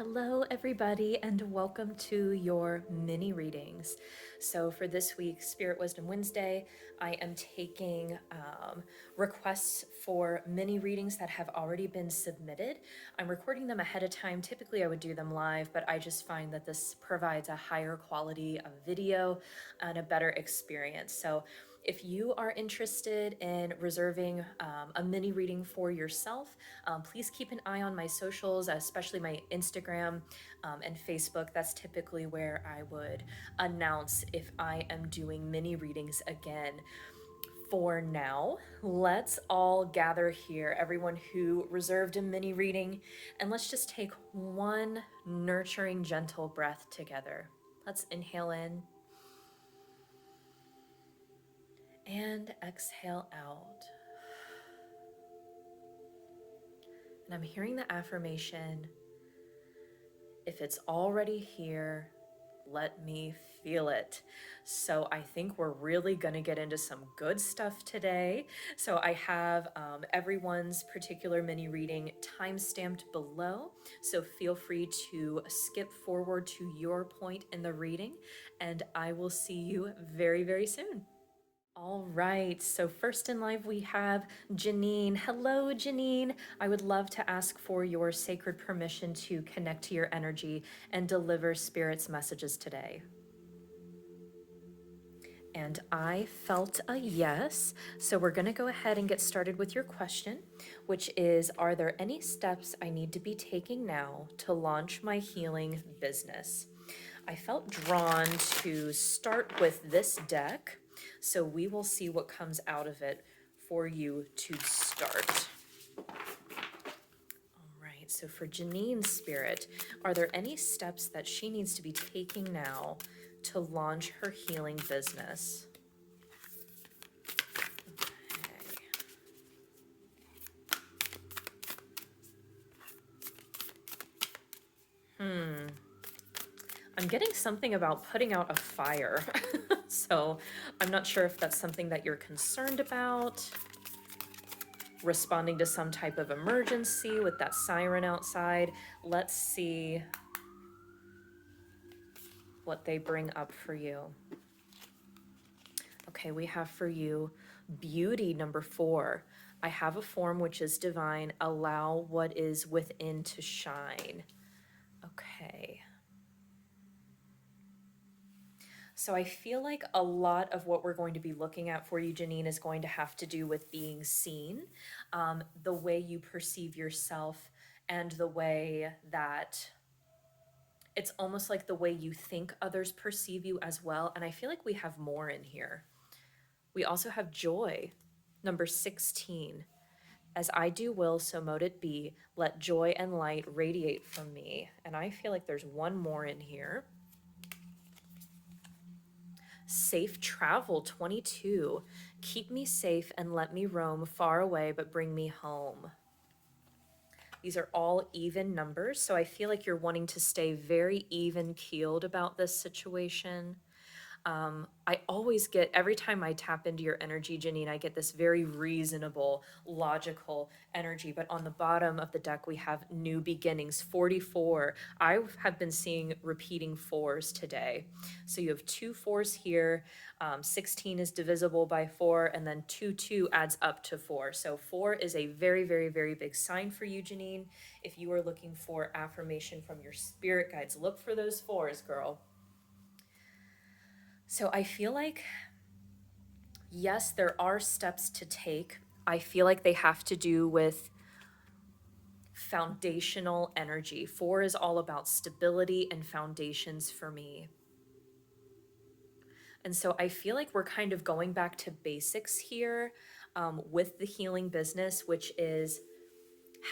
Hello, everybody, and welcome to your mini readings. So, for this week, Spirit Wisdom Wednesday, I am taking requests for mini readings that have already been submitted. I'm recording them ahead of time. Typically, I would do them live, but I just find that this provides a higher quality of video and a better experience. So, if you are interested in reserving a mini reading for yourself, please keep an eye on my socials, especially my Instagram and Facebook. That's typically where I would announce if I am doing mini readings again. For now, let's all gather here, everyone who reserved a mini reading, and let's just take one nurturing, gentle breath together. Let's inhale in and exhale out. And I'm hearing the affirmation, if it's already here, let me feel it. So I think we're really going to get into some good stuff today. So I have everyone's particular mini reading time stamped below. So feel free to skip forward to your point in the reading, and I will see you very, very soon. All right, so first in live we have Jeannine. Hello, Jeannine. I would love to ask for your sacred permission to connect to your energy and deliver Spirit's messages today. And I felt a yes. So we're going to go ahead and get started with your question, which is, are there any steps I need to be taking now to launch my healing business? I felt drawn to start with this deck. So we will see what comes out of it for you to start. All right, so for Jeannine's Spirit, are there any steps that she needs to be taking now to launch her healing business? Okay. I'm getting something about putting out a fire. So I'm not sure if that's something that you're concerned about. Responding to some type of emergency with that siren outside. Let's see what they bring up for you. Okay, we have for you beauty number 4. I have a form which is divine. Allow what is within to shine. Okay. So I feel like a lot of what we're going to be looking at for you, Jeannine, is going to have to do with being seen, the way you perceive yourself, and the way that it's almost like the way you think others perceive you as well. And I feel like we have more in here. We also have joy, number 16. As I do will, so mote it be. Let joy and light radiate from me. And I feel like there's one more in here. Safe travel, 22. Keep me safe and let me roam far away, but bring me home. These are all even numbers, so I feel like you're wanting to stay very even-keeled about this situation. I always get, every time I tap into your energy, Jeannine, I get this very reasonable, logical energy. But on the bottom of the deck, we have new beginnings, 44. I have been seeing repeating 4s today. So you have 2 4s here. 16 is divisible by 4, and then 2 adds up to 4. So 4 is a very, very, very big sign for you, Jeannine. If you are looking for affirmation from your spirit guides, look for those 4s, girl. So I feel like, yes, there are steps to take. I feel like they have to do with foundational energy. 4 is all about stability and foundations for me. And so I feel like we're kind of going back to basics here with the healing business, which is,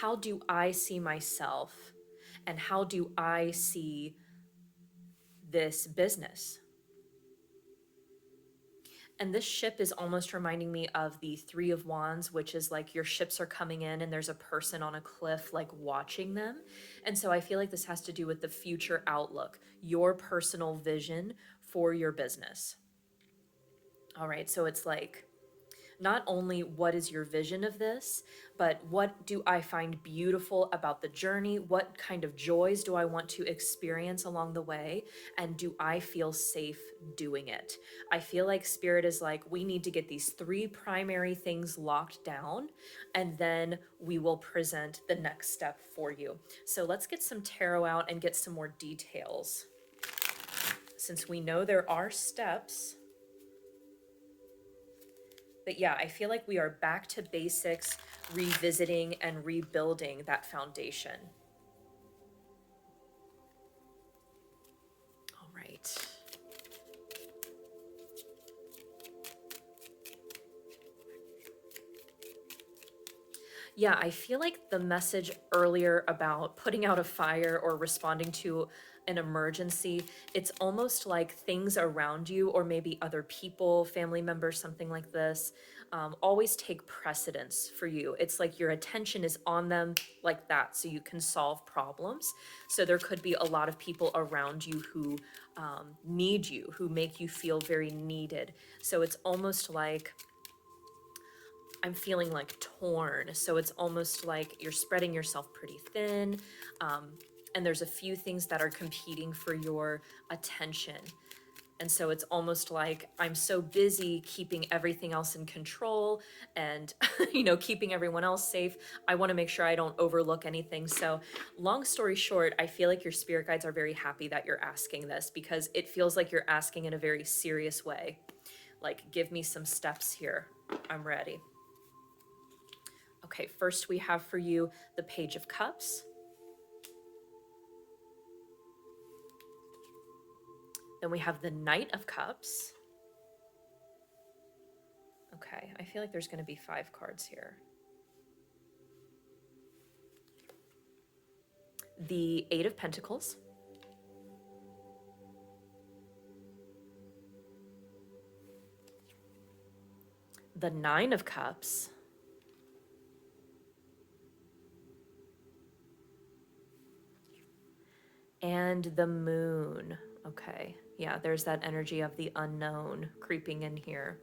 how do I see myself and how do I see this business? And this ship is almost reminding me of the 3 of Wands, which is like your ships are coming in and there's a person on a cliff like watching them. And so I feel like this has to do with the future outlook, your personal vision for your business. All right, so it's like Not only what is your vision of this, but what do I find beautiful about the journey? What kind of joys do I want to experience along the way? And do I feel safe doing it? I feel like Spirit is like, we need to get these three primary things locked down, and then we will present the next step for you. So let's get some tarot out and get some more details. Since we know there are steps. But yeah, I feel like we are back to basics, revisiting and rebuilding that foundation. All right. Yeah, I feel like the message earlier about putting out a fire or responding to an emergency, it's almost like things around you, or maybe other people, family members, something like this, always take precedence for you. It's like your attention is on them like that, so you can solve problems. So there could be a lot of people around you who need you, who make you feel very needed. So it's almost like I'm feeling like torn. So it's almost like you're spreading yourself pretty thin. And there's a few things that are competing for your attention. And so it's almost like I'm so busy keeping everything else in control and, keeping everyone else safe. I want to make sure I don't overlook anything. So long story short, I feel like your spirit guides are very happy that you're asking this, because it feels like you're asking in a very serious way. Like, give me some steps here. I'm ready. Okay, first we have for you the Page of Cups. Then we have the Knight of Cups. Okay, I feel like there's going to be 5 cards here. The 8 of Pentacles. The 9 of Cups. And the Moon. Okay, yeah, there's that energy of the unknown creeping in here.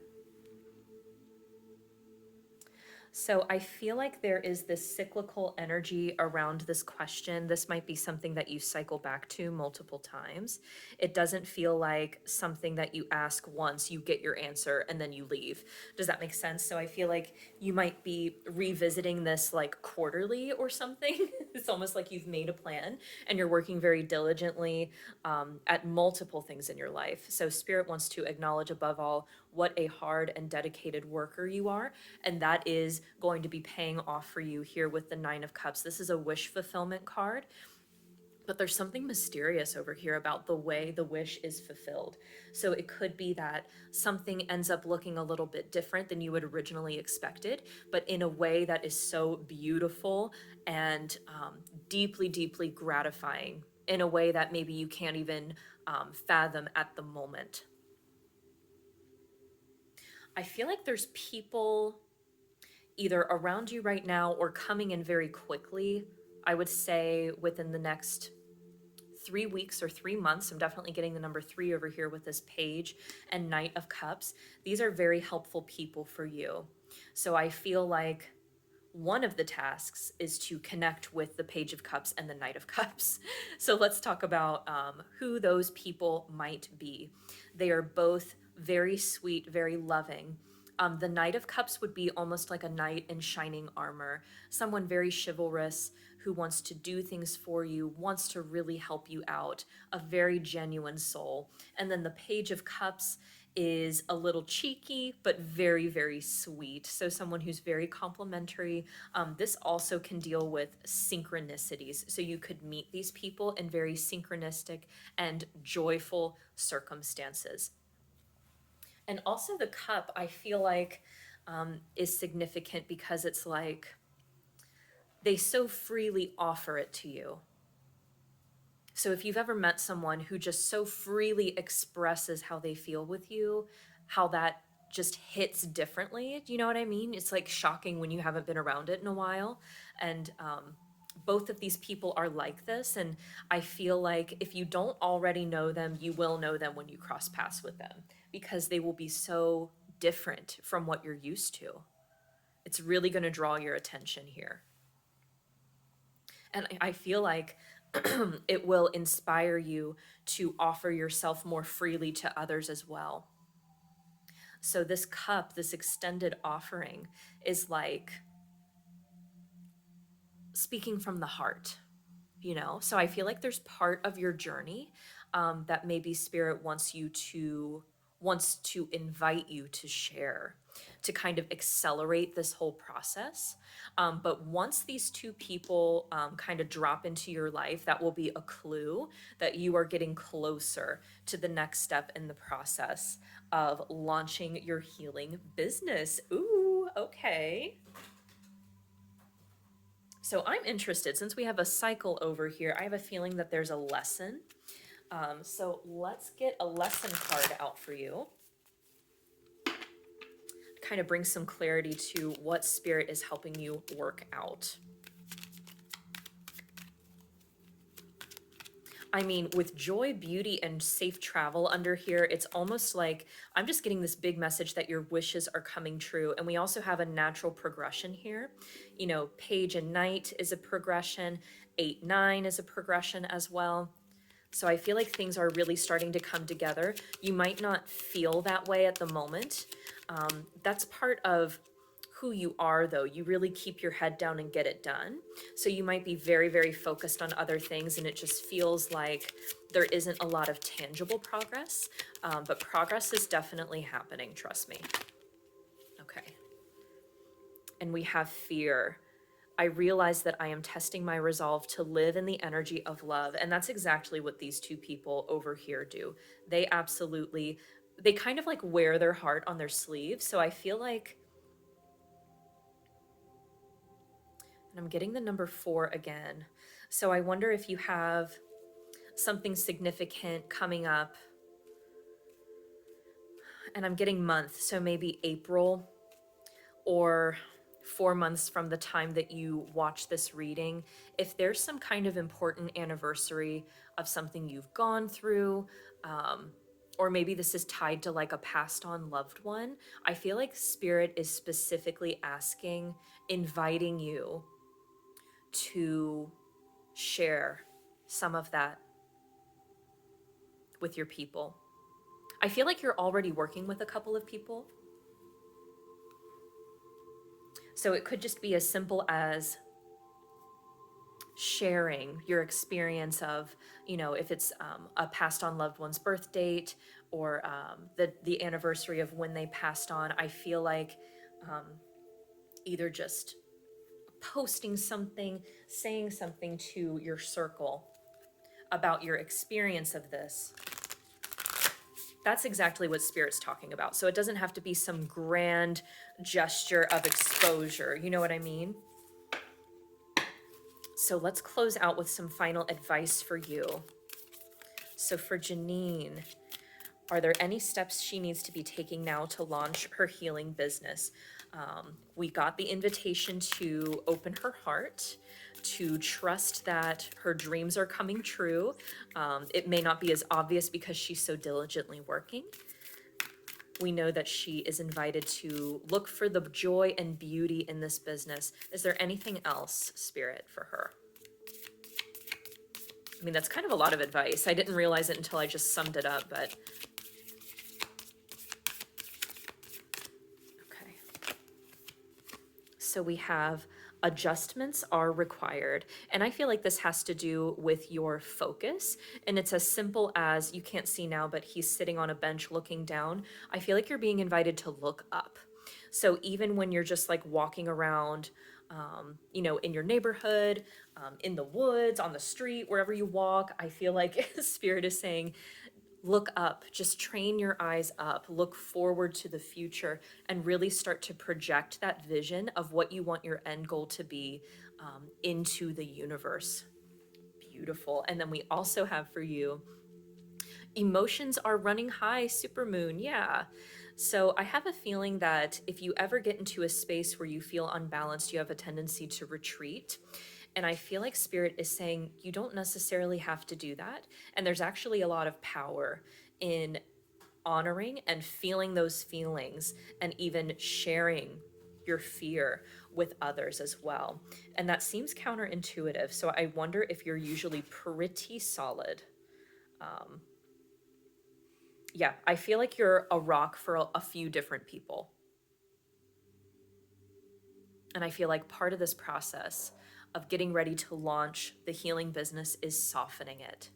So I feel like there is this cyclical energy around this question. This might be something that you cycle back to multiple times. It doesn't feel like something that you ask once, you get your answer, and then you leave. Does that make sense? So I feel like you might be revisiting this like quarterly or something. It's almost like you've made a plan and you're working very diligently at multiple things in your life. So Spirit wants to acknowledge above all what a hard and dedicated worker you are, and that is going to be paying off for you here with the 9 of Cups. This is a wish fulfillment card, but there's something mysterious over here about the way the wish is fulfilled. So it could be that something ends up looking a little bit different than you had originally expected, but in a way that is so beautiful and deeply, deeply gratifying, in a way that maybe you can't even fathom at the moment. I feel like there's people either around you right now or coming in very quickly. I would say within the next 3 weeks or 3 months. I'm definitely getting the number 3 over here with this Page and Knight of Cups. These are very helpful people for you. So I feel like one of the tasks is to connect with the Page of Cups and the Knight of Cups. So let's talk about who those people might be. They are both very sweet, very loving. The Knight of Cups would be almost like a knight in shining armor, someone very chivalrous who wants to do things for you, wants to really help you out, a very genuine soul. And then the Page of Cups is a little cheeky, but very, very sweet. So someone who's very complimentary. This also can deal with synchronicities. So you could meet these people in very synchronistic and joyful circumstances. And also the cup, I feel like, is significant because it's like they so freely offer it to you. So if you've ever met someone who just so freely expresses how they feel with you, how that just hits differently, do you know what I mean? It's like shocking when you haven't been around it in a while. And both of these people are like this. And I feel like if you don't already know them, you will know them when you cross paths with them, because they will be so different from what you're used to. It's really going to draw your attention here. And I feel like it will inspire you to offer yourself more freely to others as well. So this cup, this extended offering, is like speaking from the heart, you know? So I feel like there's part of your journey that maybe Spirit wants to invite you to share, to kind of accelerate this whole process. But once these two people kind of drop into your life, that will be a clue that you are getting closer to the next step in the process of launching your healing business. Ooh, okay. So I'm interested, since we have a cycle over here, I have a feeling that there's a lesson. So let's get a lesson card out for you. Kind of bring some clarity to what Spirit is helping you work out. I mean, with joy, beauty, and safe travel under here, it's almost like I'm just getting this big message that your wishes are coming true. And we also have a natural progression here. You know, page and knight is a progression, 8, 9 is a progression as well. So I feel like things are really starting to come together. You might not feel that way at the moment. That's part of who you are, though. You really keep your head down and get it done. So you might be very, very focused on other things, and it just feels like there isn't a lot of tangible progress. But progress is definitely happening, trust me. Okay. And we have fear. I realize that I am testing my resolve to live in the energy of love. And that's exactly what these two people over here do. They kind of like wear their heart on their sleeve. So I feel like, and I'm getting the number 4 again. So I wonder if you have something significant coming up. And I'm getting month, so maybe April or 4 months from the time that you watch this reading. If there's some kind of important anniversary of something you've gone through, or maybe this is tied to like a passed on loved one, I feel like Spirit is specifically inviting you to share some of that with your people. I feel like you're already working with a couple of people. So it could just be as simple as sharing your experience of, you know, if it's a passed on loved one's birth date or the anniversary of when they passed on. I feel like either just posting something, saying something to your circle about your experience of this. That's exactly what Spirit's talking about. So it doesn't have to be some grand gesture of exposure. You know what I mean? So let's close out with some final advice for you. So for Jeannine, are there any steps she needs to be taking now to launch her healing business? We got the invitation to open her heart, to trust that her dreams are coming true. It may not be as obvious because she's so diligently working. We know that she is invited to look for the joy and beauty in this business. Is there anything else, Spirit, for her? I mean, that's kind of a lot of advice. I didn't realize it until I just summed it up, but okay. So we have adjustments are required. And I feel like this has to do with your focus. And it's as simple as, you can't see now, but he's sitting on a bench looking down. I feel like you're being invited to look up. So even when you're just like walking around, you know, in your neighborhood, in the woods, on the street, wherever you walk, I feel like Spirit is saying, look up, just train your eyes up, look forward to the future, and really start to project that vision of what you want your end goal to be into the universe. Beautiful. And then we also have for you, emotions are running high, supermoon. Yeah. So I have a feeling that if you ever get into a space where you feel unbalanced, you have a tendency to retreat. And I feel like Spirit is saying you don't necessarily have to do that. And there's actually a lot of power in honoring and feeling those feelings and even sharing your fear with others as well. And that seems counterintuitive. So I wonder if you're usually pretty solid. Yeah, I feel like you're a rock for a few different people. And I feel like part of this process of getting ready to launch the healing business is softening it.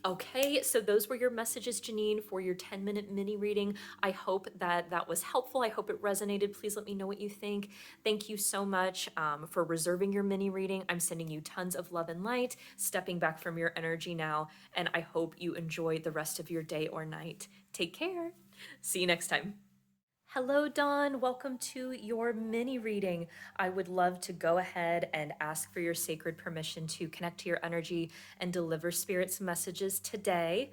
Okay, so those were your messages, Jeannine, for your 10-minute mini reading. I hope that that was helpful. I hope it resonated. Please let me know what you think. Thank you so much for reserving your mini reading. I'm sending you tons of love and light, stepping back from your energy now, and I hope you enjoy the rest of your day or night. Take care. See you next time. Hello, Dawn. Welcome to your mini reading. I would love to go ahead and ask for your sacred permission to connect to your energy and deliver Spirit's messages today.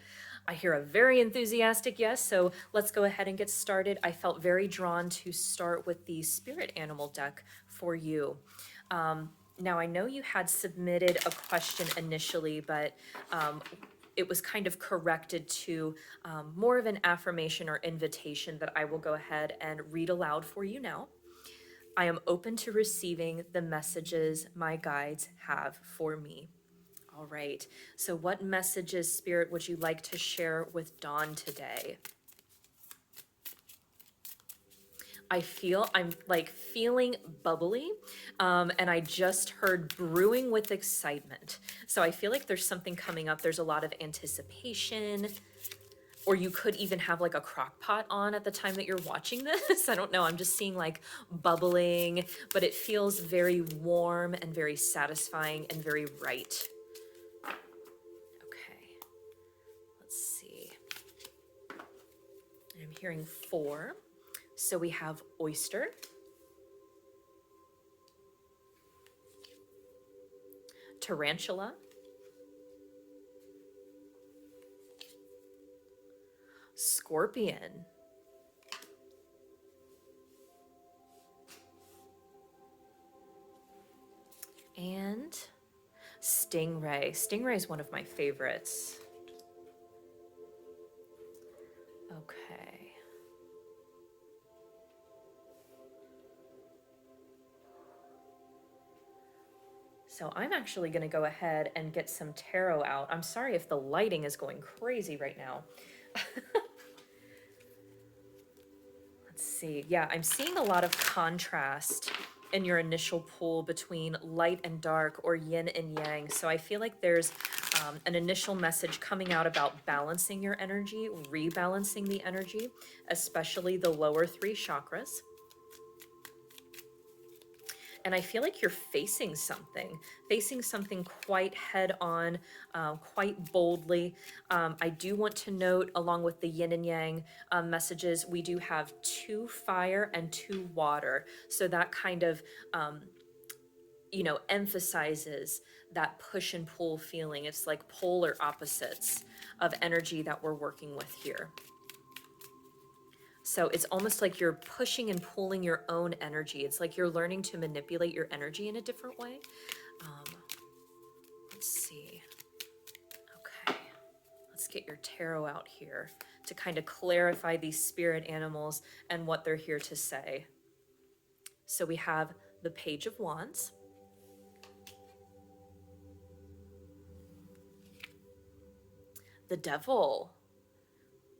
I hear a very enthusiastic yes, so let's go ahead and get started. I felt very drawn to start with the Spirit Animal deck for you. Now, I know you had submitted a question initially, but it was kind of corrected to more of an affirmation or invitation that I will go ahead and read aloud for you now. I am open to receiving the messages my guides have for me. All right. So what messages, Spirit, would you like to share with Dawn today? I'm like feeling bubbly, and I just heard brewing with excitement. So I feel like there's something coming up. There's a lot of anticipation, or you could even have like a crock pot on at the time that you're watching this. I don't know. I'm just seeing like bubbling, but it feels very warm and very satisfying and very right. Okay, let's see. I'm hearing 4. So we have oyster, tarantula, scorpion, and stingray. Stingray is one of my favorites. Okay. So I'm actually going to go ahead and get some tarot out. I'm sorry if the lighting is going crazy right now. Let's see. Yeah, I'm seeing a lot of contrast in your initial pull between light and dark, or yin and yang. So I feel like there's an initial message coming out about balancing your energy, rebalancing the energy, especially the lower 3 chakras. And I feel like you're facing something quite head on, quite boldly. I do want to note, along with the yin and yang messages, we do have 2 fire and 2 water. So that kind of, emphasizes that push and pull feeling. It's like polar opposites of energy that we're working with here. So it's almost like you're pushing and pulling your own energy. It's like you're learning to manipulate your energy in a different way. Let's see. Okay, let's get your tarot out here to kind of clarify these spirit animals and what they're here to say. So we have the Page of Wands, the Devil.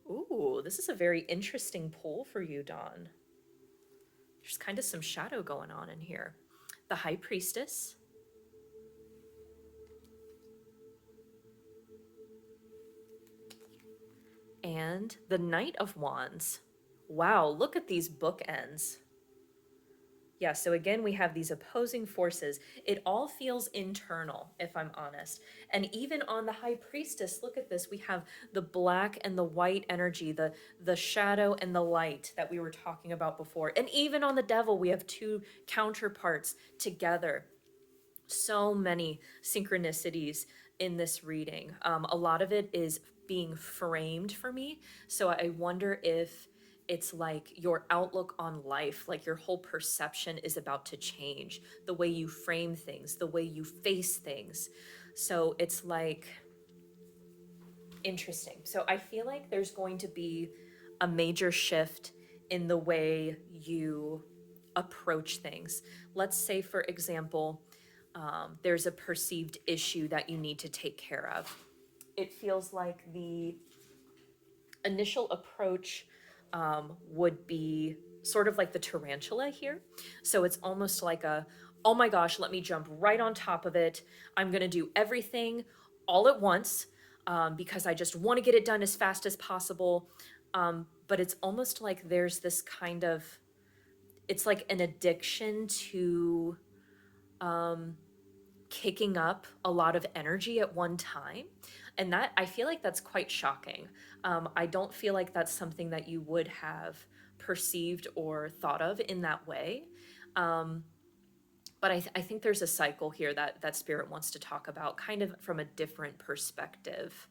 Ooh, this is a very interesting pull for you, Dawn. There's kind of some shadow going on in here. The High Priestess, and the Knight of Wands. Wow, look at these bookends. Yeah, so again, we have these opposing forces. It all feels internal, if I'm honest. And even on the High Priestess, look at this. We have the black and the white energy, the shadow and the light that we were talking about before. And even on the Devil, we have 2 counterparts together. So many synchronicities in this reading. A lot of it is being framed for me. So I wonder if it's like your outlook on life, like your whole perception is about to change, the way you frame things, the way you face things. So it's like Interesting. So I feel like there's going to be a major shift in the way you approach things. Let's say, for example, there's a perceived issue that you need to take care of. It feels like the initial approach would be sort of like the tarantula here. So it's almost like a, oh my gosh, let me jump right on top of it. I'm going to do everything all at once because I just want to get it done as fast as possible. But it's almost like there's this kind of, it's like an addiction to kicking up a lot of energy at one time. And that, I feel like that's quite shocking. I don't feel like that's something that you would have perceived or thought of in that way. But I think there's a cycle here that Spirit wants to talk about kind of from a different perspective.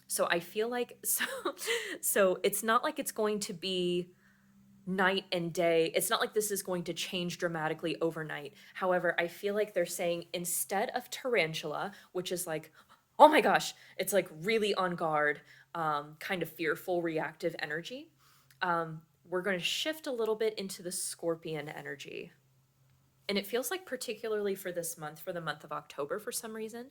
So I feel like, so it's not like it's going to be night and day. It's not like this is going to change dramatically overnight. However, I feel like they're saying instead of tarantula, which is like, oh my gosh, it's like really on guard, kind of fearful, reactive energy, we're going to shift a little bit into the scorpion energy. And it feels like particularly for this month, for the month of October for some reason.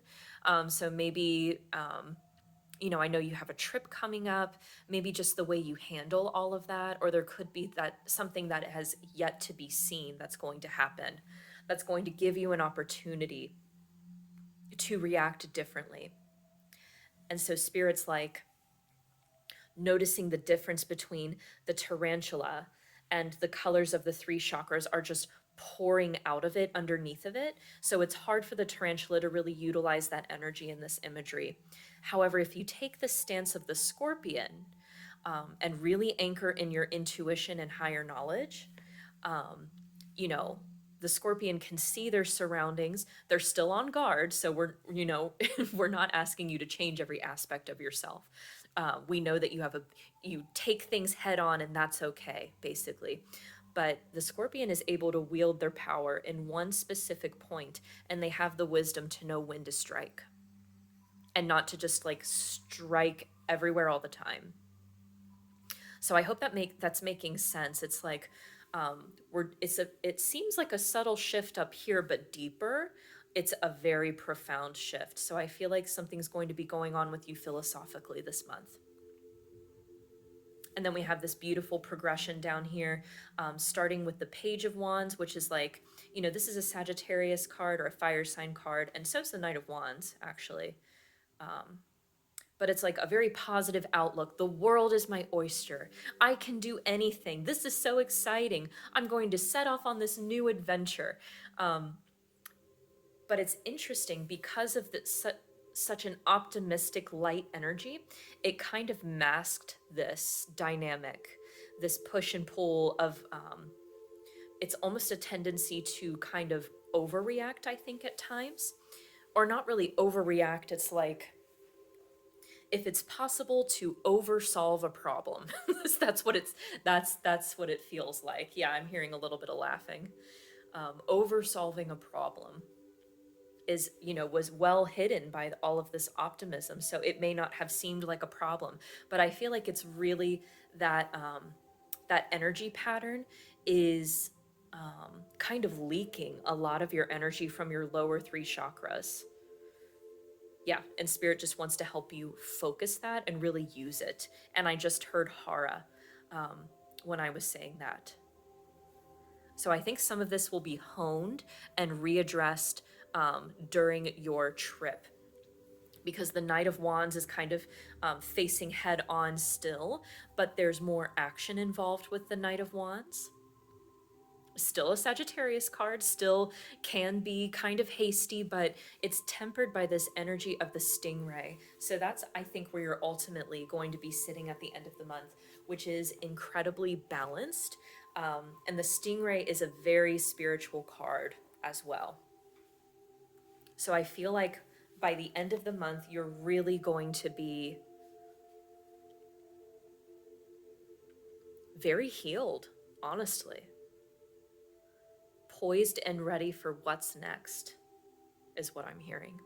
So maybe I know you have a trip coming up, maybe just the way you handle all of that, or there could be that something that has yet to be seen that's going to happen, that's going to give you an opportunity to react differently. And so Spirit's like noticing the difference between the tarantula and the colors of the three chakras are just pouring out of it underneath of it. So it's hard for the tarantula to really utilize that energy in this imagery. However, if you take the stance of the scorpion and really anchor in your intuition and higher knowledge, the scorpion can see their surroundings. They're still on guard. So we're not asking you to change every aspect of yourself. We know that you take things head on and that's okay, basically. But the scorpion is able to wield their power in one specific point, and they have the wisdom to know when to strike and not to just like strike everywhere all the time. So I hope that's making sense. It's like it seems like a subtle shift up here, but deeper. It's a very profound shift. So I feel like something's going to be going on with you philosophically this month. And then we have this beautiful progression down here, starting with the Page of Wands, which is like, this is a Sagittarius card or a fire sign card, and so is the Knight of Wands, actually. But it's like a very positive outlook. The world is my oyster. I can do anything. This is so exciting. I'm going to set off on this new adventure. But it's interesting because of such an optimistic light energy, it kind of masked this dynamic, this push and pull of, it's almost a tendency to kind of overreact, I think, at times. Or not really overreact, it's like, if it's possible to oversolve a problem. that's what it feels like. Yeah, I'm hearing a little bit of laughing. Oversolving a problem was well hidden by all of this optimism. So it may not have seemed like a problem, but I feel like it's really that energy pattern is kind of leaking a lot of your energy from your lower three chakras. Yeah, and Spirit just wants to help you focus that and really use it. And I just heard Hara when I was saying that. So I think some of this will be honed and readdressed during your trip, because the Knight of Wands is kind of facing head on still, but there's more action involved with the Knight of Wands. Still a Sagittarius card, still can be kind of hasty, but it's tempered by this energy of the stingray. So that's, I think, where you're ultimately going to be sitting at the end of the month, which is incredibly balanced. And the stingray is a very spiritual card as well. So I feel like by the end of the month, you're really going to be very healed, honestly. Poised and ready for what's next is what I'm hearing.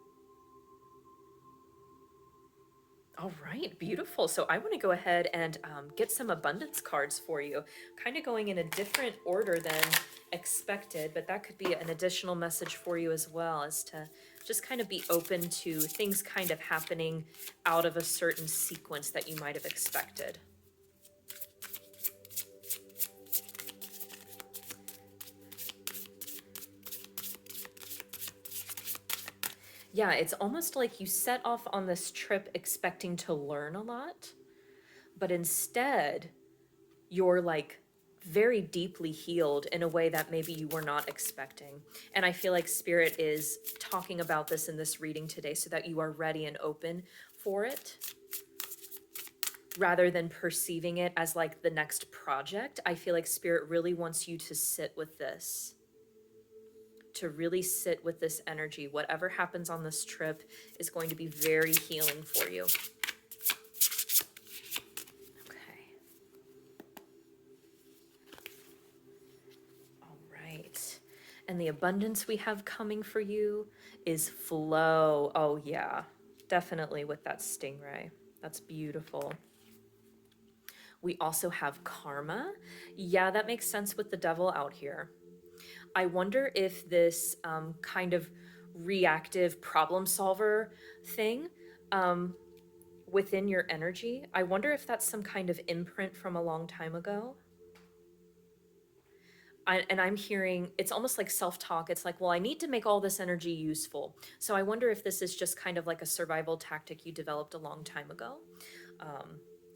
All right, beautiful. So I want to go ahead and get some abundance cards for you, kind of going in a different order than expected, but that could be an additional message for you as well, as to just kind of be open to things kind of happening out of a certain sequence that you might have expected. Yeah, it's almost like you set off on this trip expecting to learn a lot, but instead you're like very deeply healed in a way that maybe you were not expecting. And I feel like Spirit is talking about this in this reading today so that you are ready and open for it rather than perceiving it as like the next project. I feel like Spirit really wants you to sit with this, to really sit with this energy. Whatever happens on this trip is going to be very healing for you. Okay. All right. And the abundance we have coming for you is flow. Oh, yeah, definitely with that stingray. That's beautiful. We also have karma. Yeah, that makes sense with the devil out here. I wonder if this kind of reactive problem solver thing within your energy, I wonder if that's some kind of imprint from a long time ago. And I'm hearing it's almost like self-talk. It's like, well, I need to make all this energy useful. So I wonder if this is just kind of like a survival tactic you developed a long time ago.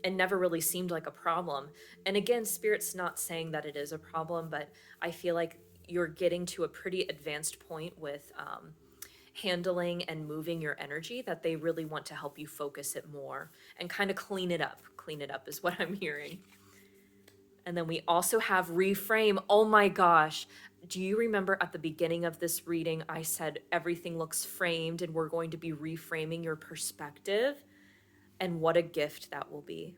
And never really seemed like a problem. And again, Spirit's not saying that it is a problem, but I feel like you're getting to a pretty advanced point with handling and moving your energy that they really want to help you focus it more and kind of clean it up. Clean it up is what I'm hearing. And then we also have reframe. Oh my gosh. Do you remember at the beginning of this reading, I said everything looks framed and we're going to be reframing your perspective? And what a gift that will be.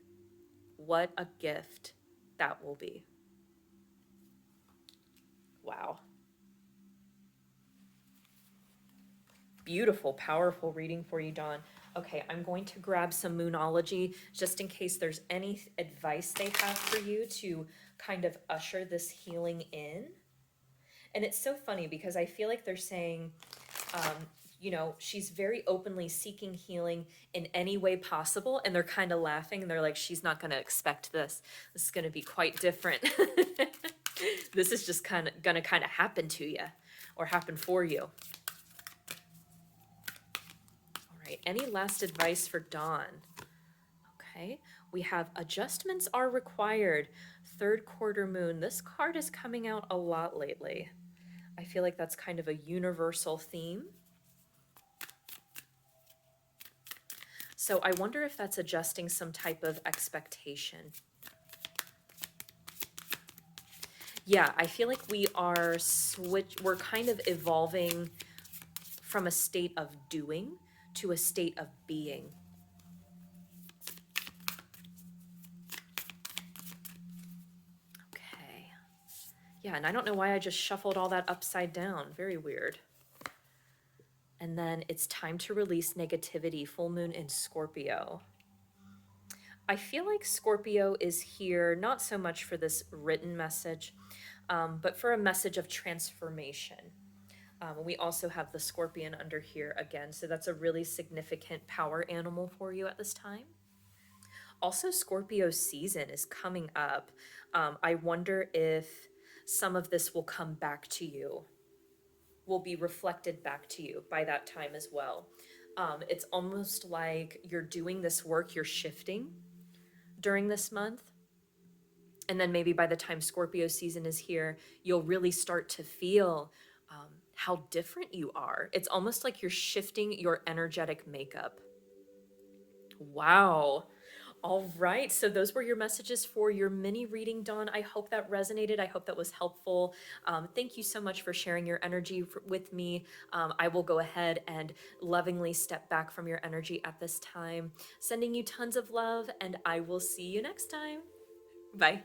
What a gift that will be. Wow. Beautiful, powerful reading for you, Dawn. Okay, I'm going to grab some Moonology just in case there's any advice they have for you to kind of usher this healing in. And it's so funny because I feel like they're saying, she's very openly seeking healing in any way possible. And they're kind of laughing and they're like, she's not going to expect this. This is going to be quite different. This is just going to happen to you or happen for you. All right. Any last advice for Dawn? Okay. We have adjustments are required. Third quarter moon. This card is coming out a lot lately. I feel like that's kind of a universal theme. So I wonder if that's adjusting some type of expectation. Yeah, I feel like we're kind of evolving from a state of doing to a state of being. Okay. Yeah, and I don't know why I just shuffled all that upside down. Very weird. And then it's time to release negativity, full moon in Scorpio. I feel like Scorpio is here not so much for this written message, but for a message of transformation. We also have the Scorpion under here again, so that's a really significant power animal for you at this time. Also, Scorpio season is coming up. I wonder if some of this will come back to you, will be reflected back to you by that time as well. It's almost like you're doing this work, you're shifting during this month. And then maybe by the time Scorpio season is here, you'll really start to feel how different you are. It's almost like you're shifting your energetic makeup. Wow. All right. So those were your messages for your mini reading, Dawn. I hope that resonated. I hope that was helpful. Thank you so much for sharing your energy with me. I will go ahead and lovingly step back from your energy at this time, sending you tons of love, and I will see you next time. Bye.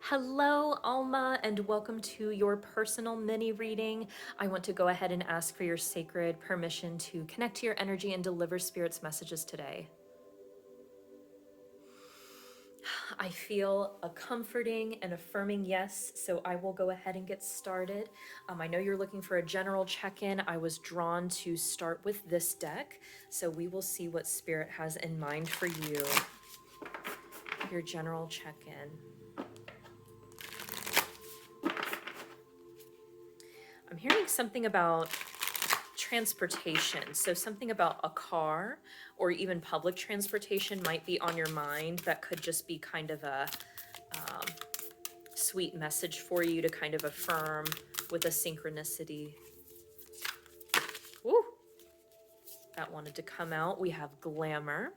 Hello, Alma, and welcome to your personal mini reading. I want to go ahead and ask for your sacred permission to connect to your energy and deliver Spirit's messages today. I feel a comforting and affirming yes, so I will go ahead and get started. I know you're looking for a general check-in. I was drawn to start with this deck, so we will see what Spirit has in mind for you. Your general check-in. I'm hearing something about transportation, so something about a car or even public transportation might be on your mind. That could just be kind of a sweet message for you to kind of affirm with a synchronicity. Woo! That wanted to come out. We have glamour.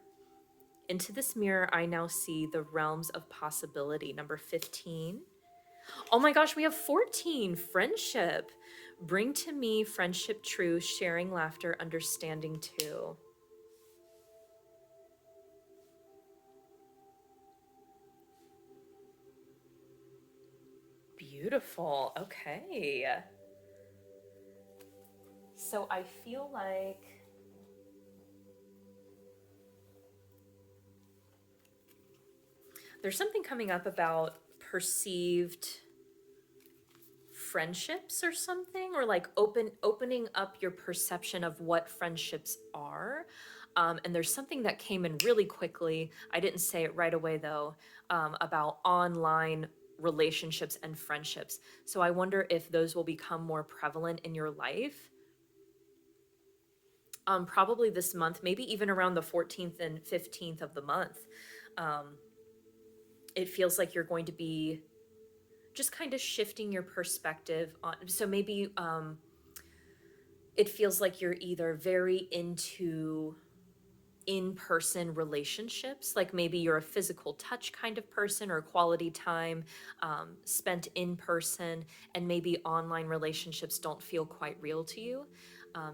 Into this mirror, I now see the realms of possibility. Number 15. Oh my gosh, we have 14. Friendship. Bring to me friendship true, sharing laughter, understanding too. Beautiful. Okay. So I feel like there's something coming up about perceived friendships or something, or like opening up your perception of what friendships are. And there's something that came in really quickly. I didn't say it right away though, about online relationships and friendships. So I wonder if those will become more prevalent in your life. Probably this month, maybe even around the 14th and 15th of the month. It feels like you're going to be just kind of shifting your perspective on. So maybe it feels like you're either very into in-person relationships, like maybe you're a physical touch kind of person, or quality time spent in person, and maybe online relationships don't feel quite real to you.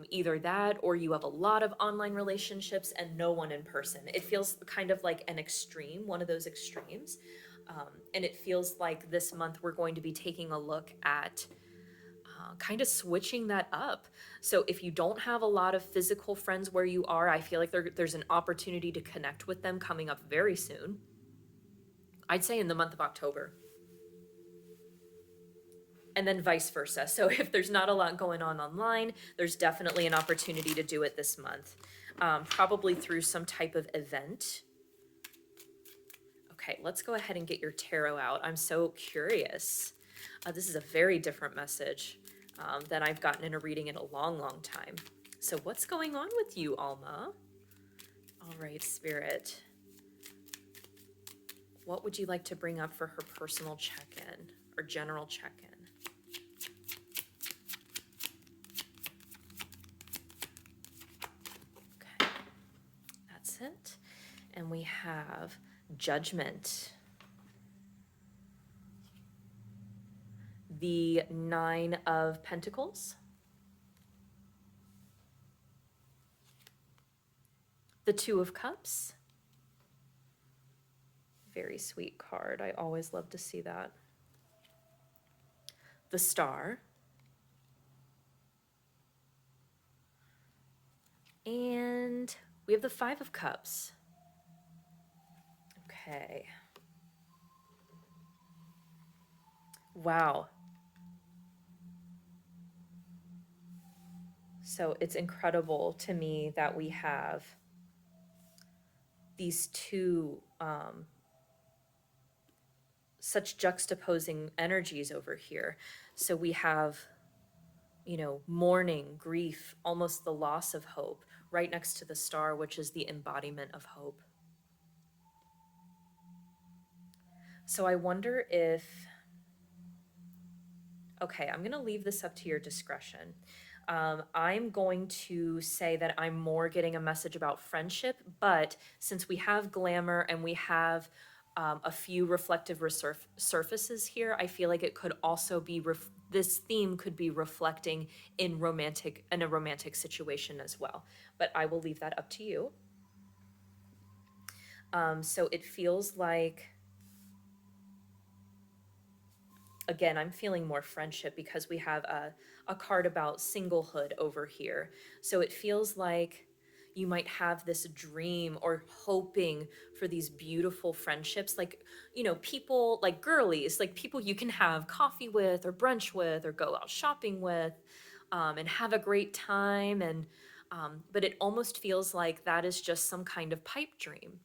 Either that, or you have a lot of online relationships and no one in person. It feels kind of like an extreme, one of those extremes. And it feels like this month we're going to be taking a look at kind of switching that up. So if you don't have a lot of physical friends where you are, I feel like there's an opportunity to connect with them coming up very soon. I'd say in the month of October. And then vice versa. So if there's not a lot going on online, there's definitely an opportunity to do it this month. Probably through some type of event. Okay, let's go ahead and get your tarot out. I'm so curious. This is a very different message than I've gotten in a reading in a long, long time. So what's going on with you, Alma? All right, Spirit. What would you like to bring up for her personal check-in or general check-in? Okay, that's it. And we have Judgment. The 9 of Pentacles. The 2 of Cups. Very sweet card. I always love to see that. The Star. And we have the 5 of Cups. Okay. Wow. So it's incredible to me that we have these two such juxtaposing energies over here. So we have, mourning, grief, almost the loss of hope, right next to the Star, which is the embodiment of hope. So I wonder if, okay, I'm going to leave this up to your discretion. I'm going to say that I'm more getting a message about friendship, but since we have glamour and we have a few reflective surfaces here, I feel like it could also be, this theme could be reflecting in a romantic situation as well. But I will leave that up to you. So it feels like, again, I'm feeling more friendship because we have a card about singlehood over here. So it feels like You might have this dream or hoping for these beautiful friendships, like, people like girlies, like people you can have coffee with or brunch with or go out shopping with, and have a great time. But it almost feels like that is just some kind of pipe dream.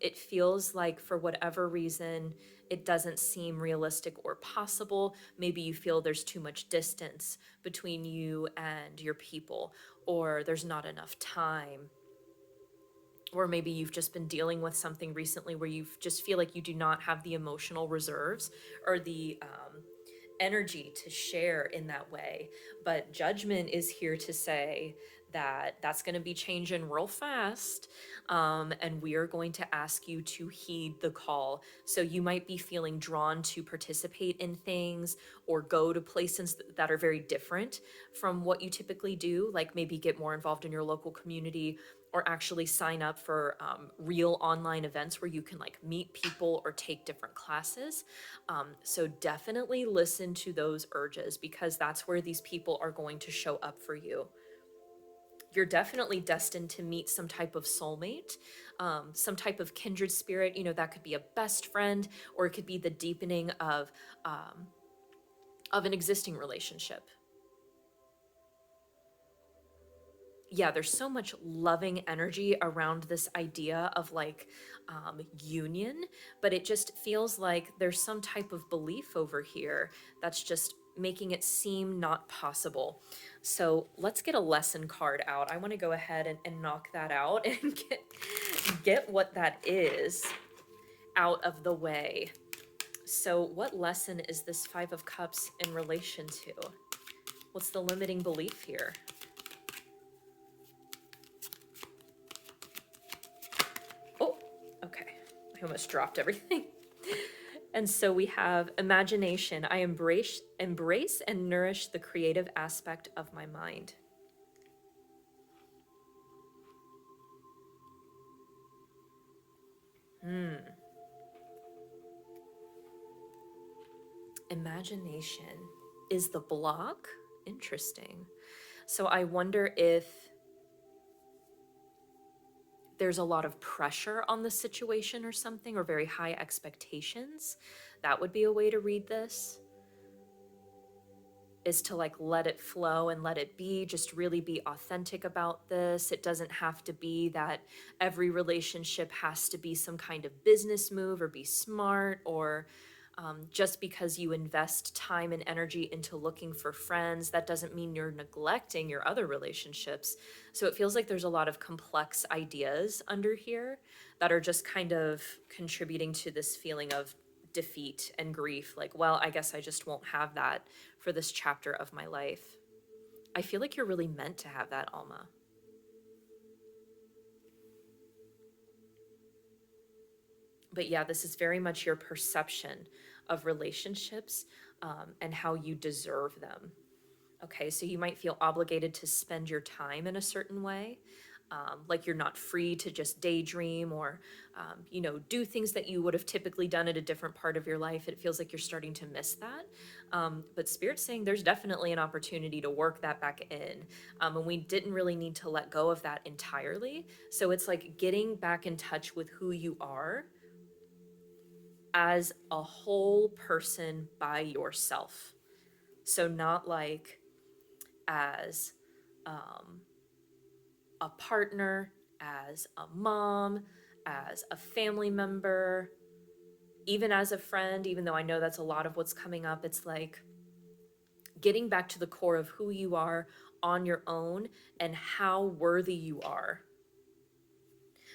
It feels like for whatever reason, it doesn't seem realistic or possible. Maybe you feel there's too much distance between you and your people, or there's not enough time. Or maybe you've just been dealing with something recently where you just feel like you do not have the emotional reserves or the energy to share in that way. But judgment is here to say that that's going to be changing real fast. And we are going to ask you to heed the call. So you might be feeling drawn to participate in things or go to places that are very different from what you typically do, like maybe get more involved in your local community or actually sign up for real online events where you can like meet people or take different classes. So definitely listen to those urges, because that's where these people are going to show up for you. You're definitely destined to meet some type of soulmate, some type of kindred spirit. That could be a best friend, or it could be the deepening of an existing relationship. Yeah, there's so much loving energy around this idea of like union, but it just feels like there's some type of belief over here that's just making it seem not possible. So let's get a lesson card out. I want to go ahead and knock that out and get what that is out of the way. So what lesson is this Five of Cups in relation to? What's the limiting belief here? Oh, okay. I almost dropped everything. And so we have imagination. I embrace and nourish the creative aspect of my mind. Imagination is the block. Interesting. So I wonder if there's a lot of pressure on the situation or something, or very high expectations. That would be a way to read this, is to like let it flow and let it be, just really be authentic about this. It doesn't have to be that every relationship has to be some kind of business move or be smart, or just because you invest time and energy into looking for friends, that doesn't mean you're neglecting your other relationships. So it feels like there's a lot of complex ideas under here that are just kind of contributing to this feeling of defeat and grief. Like, well, I guess I just won't have that for this chapter of my life. I feel like you're really meant to have that, Alma. But yeah, this is very much your perception of relationships, and how you deserve them. Okay, so you might feel obligated to spend your time in a certain way. Like you're not free to just daydream or, do things that you would have typically done at a different part of your life. It feels like you're starting to miss that. But Spirit's saying there's definitely an opportunity to work that back in. And we didn't really need to let go of that entirely. So it's like getting back in touch with who you are as a whole person by yourself. So not like as a partner, as a mom, as a family member, even as a friend, even though I know that's a lot of what's coming up. It's like getting back to the core of who you are on your own and how worthy you are.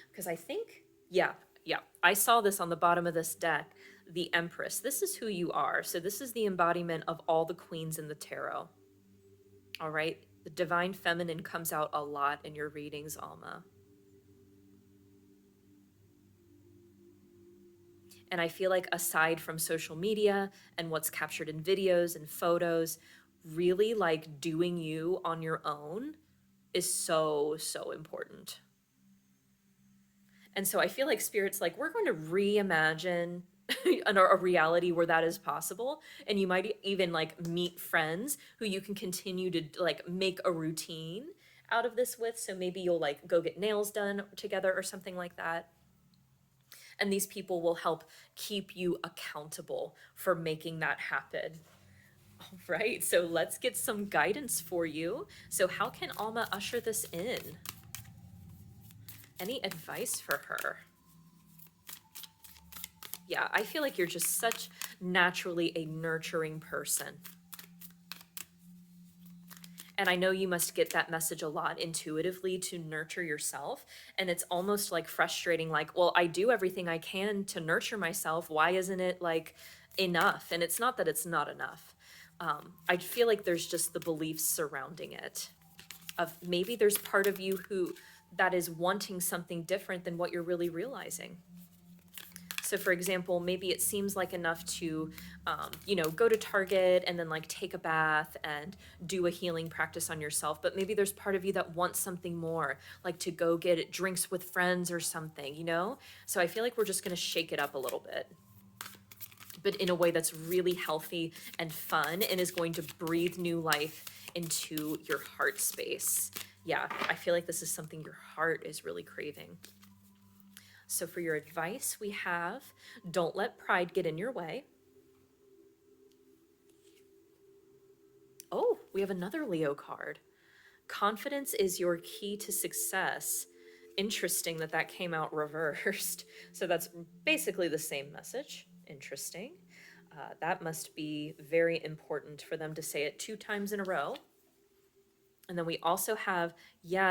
Because I think, yeah, I saw this on the bottom of this deck, the Empress. This is who you are. So this is the embodiment of all the queens in the tarot. All right. The divine feminine comes out a lot in your readings, Alma. And I feel like aside from social media and what's captured in videos and photos, really like doing you on your own is so, so important. And so I feel like Spirit's like, we're going to reimagine a reality where that is possible. And you might even like meet friends who you can continue to like make a routine out of this with. So maybe you'll like go get nails done together or something like that. And these people will help keep you accountable for making that happen. All right, so let's get some guidance for you. So how can Alma usher this in? Any advice for her? Yeah, I feel like you're just such naturally a nurturing person. And I know you must get that message a lot intuitively to nurture yourself. And it's almost like frustrating, like, well, I do everything I can to nurture myself. Why isn't it like enough? And it's not that it's not enough. I feel like there's just the beliefs surrounding it. Of maybe there's part of you who that is wanting something different than what you're really realizing. So for example, maybe it seems like enough to, go to Target and then like take a bath and do a healing practice on yourself. But maybe there's part of you that wants something more, like to go get drinks with friends or something, So I feel like we're just going to shake it up a little bit, but in a way that's really healthy and fun and is going to breathe new life into your heart space. Yeah, I feel like this is something your heart is really craving. So for your advice, we have, don't let pride get in your way. Oh, we have another Leo card. Confidence is your key to success. Interesting that came out reversed. So that's basically the same message. Interesting. That must be very important for them to say it 2 times in a row. And then we also have,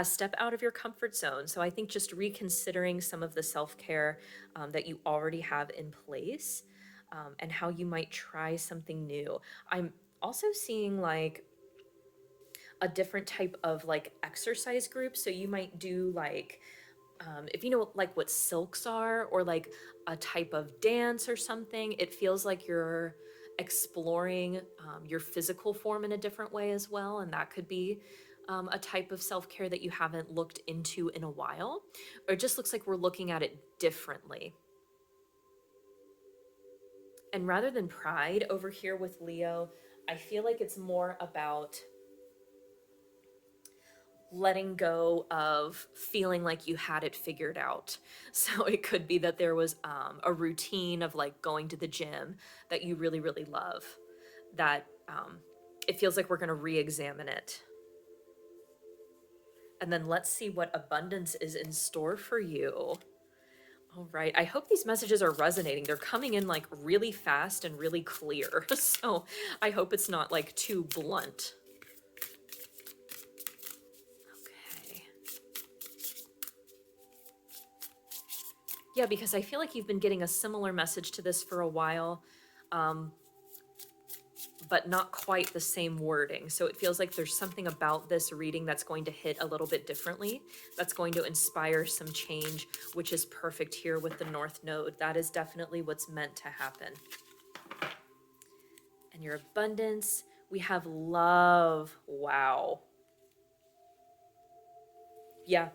step out of your comfort zone. So I think just reconsidering some of the self-care that you already have in place, and how you might try something new. I'm also seeing like a different type of like exercise group. So you might do like, if you know like what silks are, or like a type of dance or something, it feels like you're exploring your physical form in a different way as well. And that could be a type of self-care that you haven't looked into in a while, or it just looks like we're looking at it differently. And rather than pride over here with Leo, I feel like it's more about letting go of feeling like you had it figured out. So it could be that there was a routine of like going to the gym that you really, really love, that it feels like we're going to re-examine it. And then let's see what abundance is in store for you. All right. I hope these messages are resonating. They're coming in like really fast and really clear. So I hope it's not like too blunt. Yeah, because I feel like you've been getting a similar message to this for a while, but not quite the same wording. So it feels like there's something about this reading that's going to hit a little bit differently, that's going to inspire some change, which is perfect here with the North Node. That is definitely what's meant to happen. And your abundance, we have love. Wow. Yeah.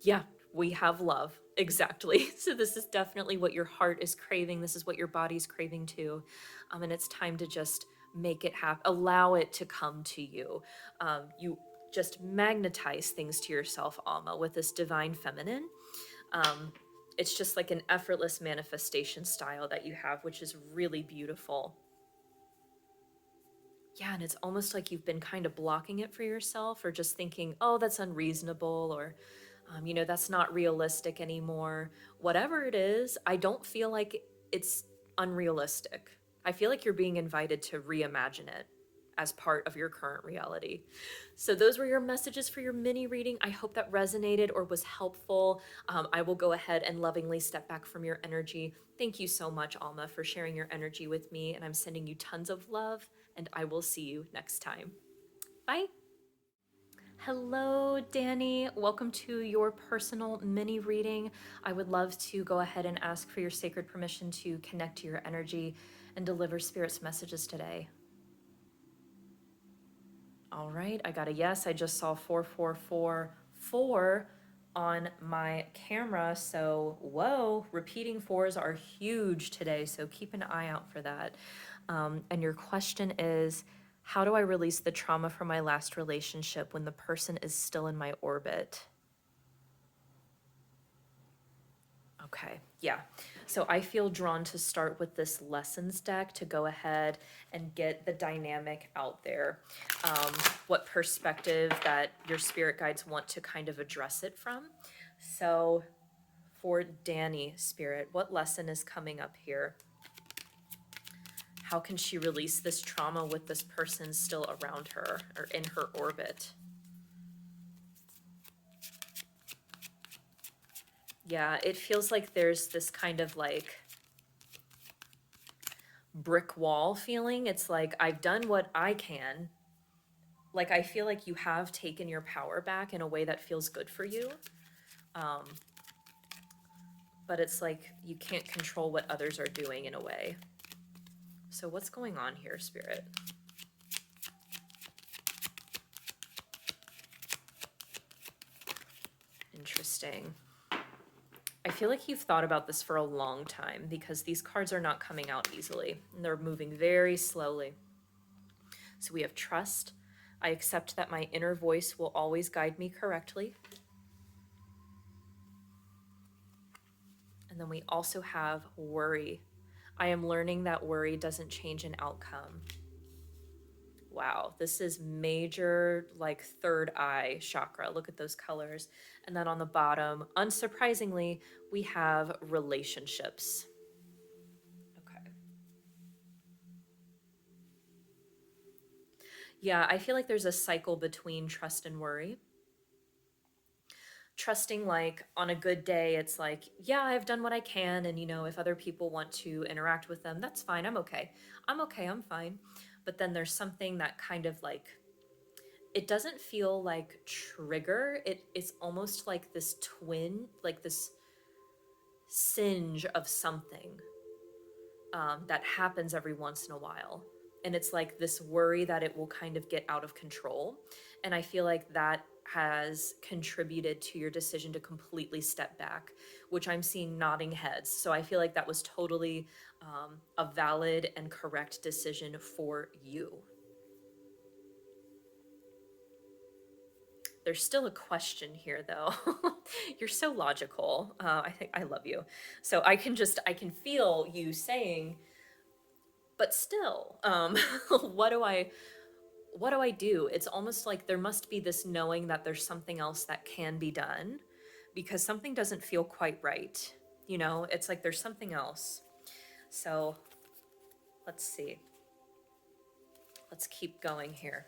Yeah, we have love. Exactly. So this is definitely what your heart is craving. This is what your body's craving too. And it's time to just make it happen. Allow it to come to you. You just magnetize things to yourself, Alma, with this divine feminine. It's just like an effortless manifestation style that you have, which is really beautiful. Yeah, and it's almost like you've been kind of blocking it for yourself, or just thinking, oh, that's unreasonable, or that's not realistic anymore. Whatever it is, I don't feel like it's unrealistic. I feel like you're being invited to reimagine it as part of your current reality. So those were your messages for your mini reading. I hope that resonated or was helpful. I will go ahead and lovingly step back from your energy. Thank you so much, Alma, for sharing your energy with me, and I'm sending you tons of love, and I will see you next time. Bye. Hello, Danny. Welcome to your personal mini reading. I would love to go ahead and ask for your sacred permission to connect to your energy and deliver Spirit's messages today. All right, I got a yes. I just saw 4444 on my camera. So, whoa, repeating fours are huge today. So keep an eye out for that. And your question is, How do I release the trauma from my last relationship when the person is still in my orbit? Okay, yeah. So I feel drawn to start with this lessons deck to go ahead and get the dynamic out there. What perspective that your spirit guides want to kind of address it from. So for Danni, spirit, what lesson is coming up here? How can she release this trauma with this person still around her or in her orbit? Yeah, it feels like there's this kind of like brick wall feeling. It's like, I've done what I can. Like, I feel like you have taken your power back in a way that feels good for you. But it's like you can't control what others are doing in a way. So what's going on here, Spirit? Interesting. I feel like you've thought about this for a long time because these cards are not coming out easily and they're moving very slowly. So we have trust. I accept that my inner voice will always guide me correctly. And then we also have worry. I am learning that worry doesn't change an outcome. Wow, this is major, like third eye chakra. Look at those colors. And then on the bottom, unsurprisingly, we have relationships. Okay. Yeah, I feel like there's a cycle between trust and worry. Trusting, like on a good day, it's like, yeah, I've done what I can. And, you know, if other people want to interact with them, that's fine. I'm okay. I'm fine. But then there's something that kind of like, it doesn't feel like trigger. It's almost like this twin, like this singe of something that happens every once in a while. And it's like this worry that it will kind of get out of control. And I feel like that has contributed to your decision to completely step back, which I'm seeing nodding heads. So I feel like that was totally a valid and correct decision for you. There's still a question here though. You're so logical. I think I love you. So I can feel you saying, but still, what do I do? It's almost like there must be this knowing that there's something else that can be done because something doesn't feel quite right. You know, it's like there's something else. So let's see. Let's keep going here.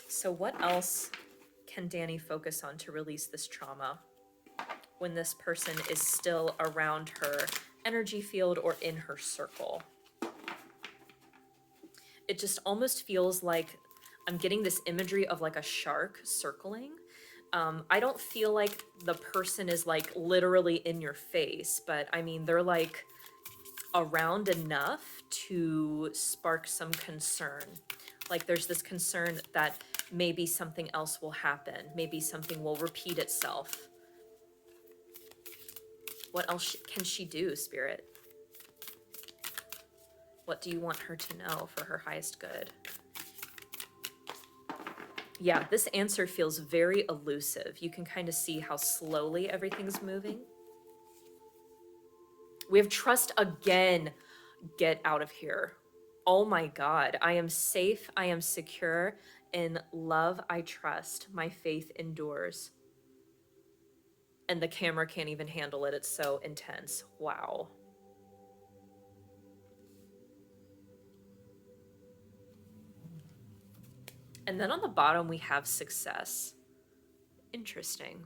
So what else can Danni focus on to release this trauma when this person is still around her energy field or in her circle? It just almost feels like I'm getting this imagery of like a shark circling. I don't feel like the person is like literally in your face, but I mean, they're like around enough to spark some concern. Like there's this concern that maybe something else will happen. Maybe something will repeat itself. What else can she do, Spirit? What do you want her to know for her highest good? Yeah, this answer feels very elusive. You can kind of see how slowly everything's moving. We have trust again. Get out of here. Oh my God. I am safe. I am secure. In love, I trust. My faith endures. And the camera can't even handle it. It's so intense. Wow. And then on the bottom, we have success. Interesting.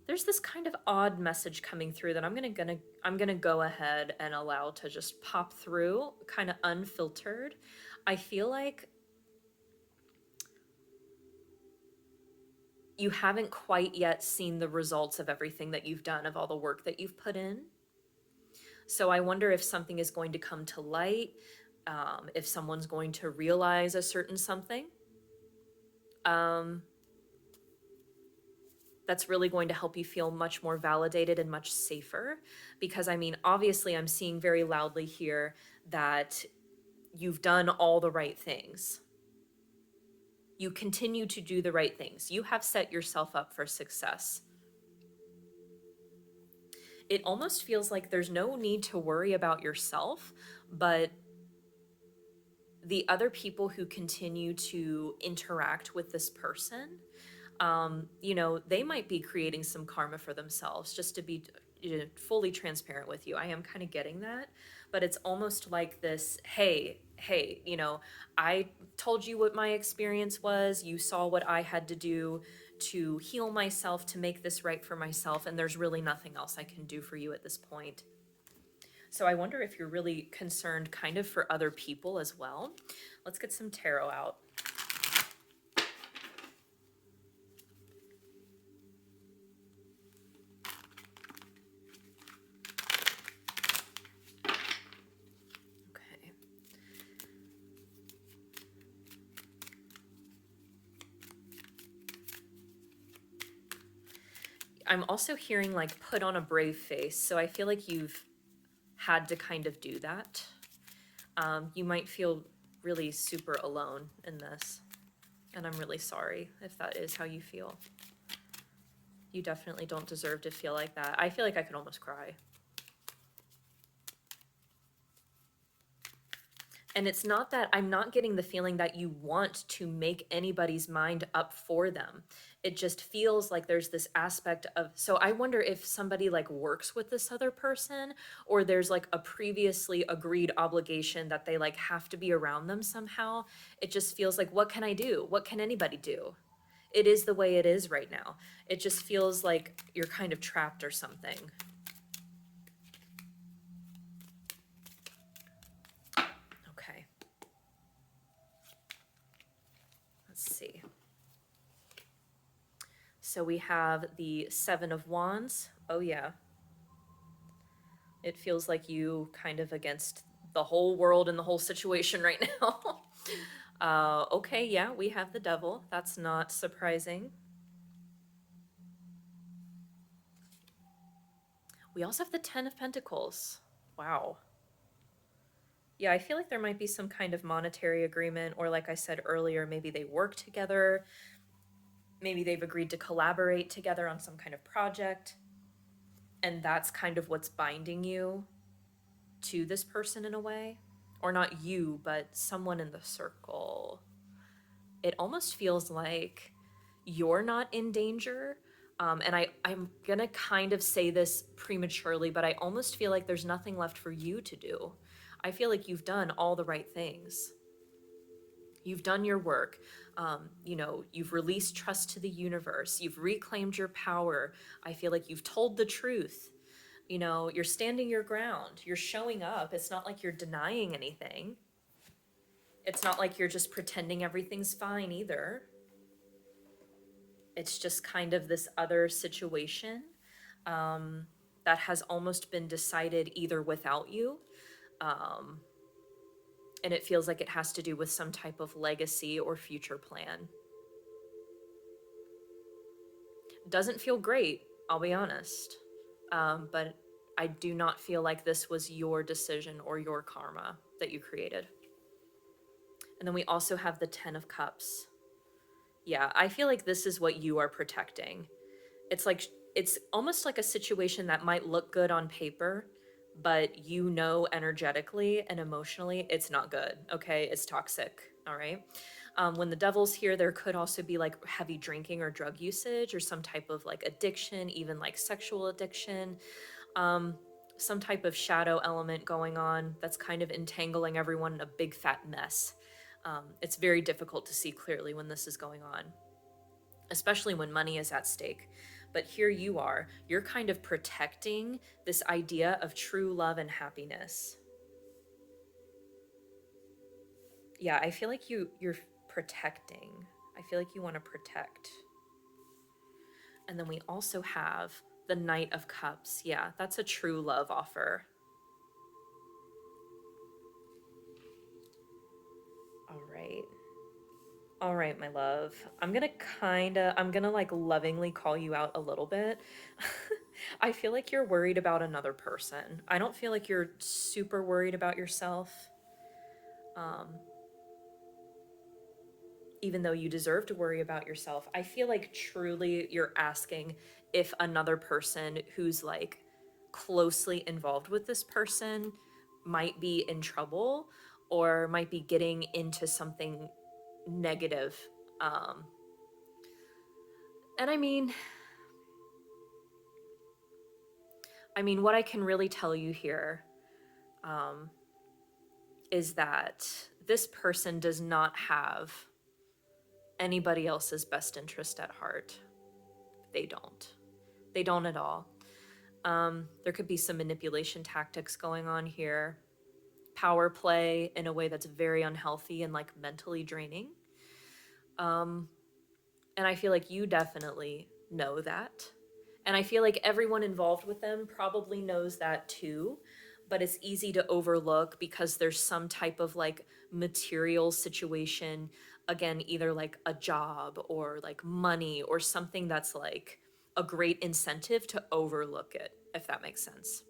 There's this kind of odd message coming through that I'm gonna go ahead and allow to just pop through, kind of unfiltered. I feel like you haven't quite yet seen the results of everything that you've done, of all the work that you've put in. So I wonder if something is going to come to light, if someone's going to realize a certain something. that's really going to help you feel much more validated and much safer. Because I mean, obviously, I'm seeing very loudly here that you've done all the right things. You continue to do the right things. You have set yourself up for success. It almost feels like there's no need to worry about yourself, but the other people who continue to interact with this person, you know, they might be creating some karma for themselves. Just to be fully transparent with you, I am kind of getting that, but it's almost like this, hey, you know, I told you what my experience was, you saw what I had to do to heal myself, to make this right for myself, and there's really nothing else I can do for you at this point. So I wonder if you're really concerned kind of for other people as well. Let's get some tarot out. Okay. I'm also hearing like put on a brave face. So I feel like you've had to kind of do that. You might feel really super alone in this. And I'm really sorry if that is how you feel. You definitely don't deserve to feel like that. I feel like I could almost cry. And it's not that I'm not getting the feeling that you want to make anybody's mind up for them. It just feels like there's this aspect of, so I wonder if somebody like works with this other person, or there's like a previously agreed obligation that they like have to be around them somehow. It just feels like, what can I do? What can anybody do? It is the way it is right now. It just feels like you're kind of trapped or something. Okay. Let's see. So we have the Seven of Wands. Oh yeah. It feels like you kind of against the whole world and the whole situation right now. Okay, yeah, we have the Devil. That's not surprising. We also have the Ten of Pentacles. Wow. Yeah, I feel like there might be some kind of monetary agreement, or like I said earlier, maybe they work together. Maybe they've agreed to collaborate together on some kind of project. And that's kind of what's binding you to this person in a way. Or not you, but someone in the circle. It almost feels like you're not in danger. And I'm gonna kind of say this prematurely, but I almost feel like there's nothing left for you to do. I feel like you've done all the right things. You've done your work. You know, you've released trust to the universe. You've reclaimed your power. I feel like you've told the truth. You know, you're standing your ground. You're showing up. It's not like you're denying anything. It's not like you're just pretending everything's fine either. It's just kind of this other situation that has almost been decided either without you. And it feels like it has to do with some type of legacy or future plan. Doesn't feel great, I'll be honest. But I do not feel like this was your decision or your karma that you created. And then we also have the Ten of Cups. Yeah, I feel like this is what you are protecting. It's like, it's almost like a situation that might look good on paper, but you know energetically and emotionally it's not good, okay? It's toxic, all right? When the Devil's here, there could also be like heavy drinking or drug usage or some type of like addiction, even like sexual addiction. Some type of shadow element going on that's kind of entangling everyone in a big fat mess. It's very difficult to see clearly when this is going on, especially when money is at stake. But here you are, you're kind of protecting this idea of true love and happiness. Yeah, I feel like you're protecting. I feel like you want to protect. And then we also have the Knight of Cups. Yeah, that's a true love offer. All right. All right, my love. I'm gonna like lovingly call you out a little bit. I feel like you're worried about another person. I don't feel like you're super worried about yourself. Um, even though you deserve to worry about yourself, I feel like truly you're asking if another person who's like closely involved with this person might be in trouble or might be getting into something negative. Um, and what I can really tell you here um, is that this person does not have anybody else's best interest at heart. They don't. They don't at all. There could be some manipulation tactics going on here, power play in a way that's very unhealthy and like mentally draining. And I feel like you definitely know that. And I feel like everyone involved with them probably knows that too, but it's easy to overlook because there's some type of like material situation, again, either like a job or like money or something that's like a great incentive to overlook it, if that makes sense.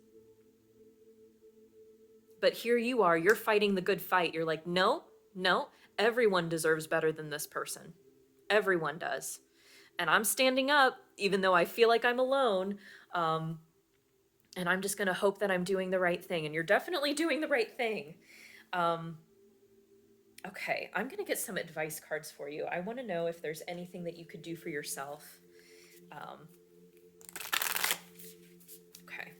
But here you are, you're fighting the good fight. You're like, no, no, everyone deserves better than this person. Everyone does. And I'm standing up, even though I feel like I'm alone. And I'm just going to hope that I'm doing the right thing. And you're definitely doing the right thing. Okay, I'm going to get some advice cards for you. I want to know if there's anything that you could do for yourself. Okay.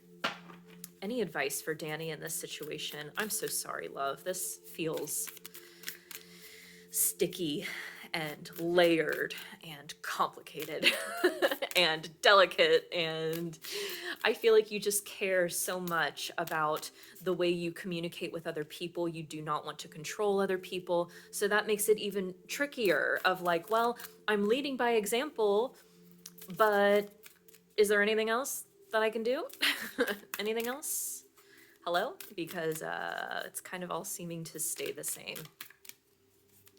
Any advice for Danni in this situation? I'm so sorry, love. This feels sticky and layered and complicated and delicate, and I feel like you just care so much about the way you communicate with other people. You do not want to control other people, so that makes it even trickier of like, well, I'm leading by example, but is there anything else that I can do? Anything else? Hello? Because it's kind of all seeming to stay the same.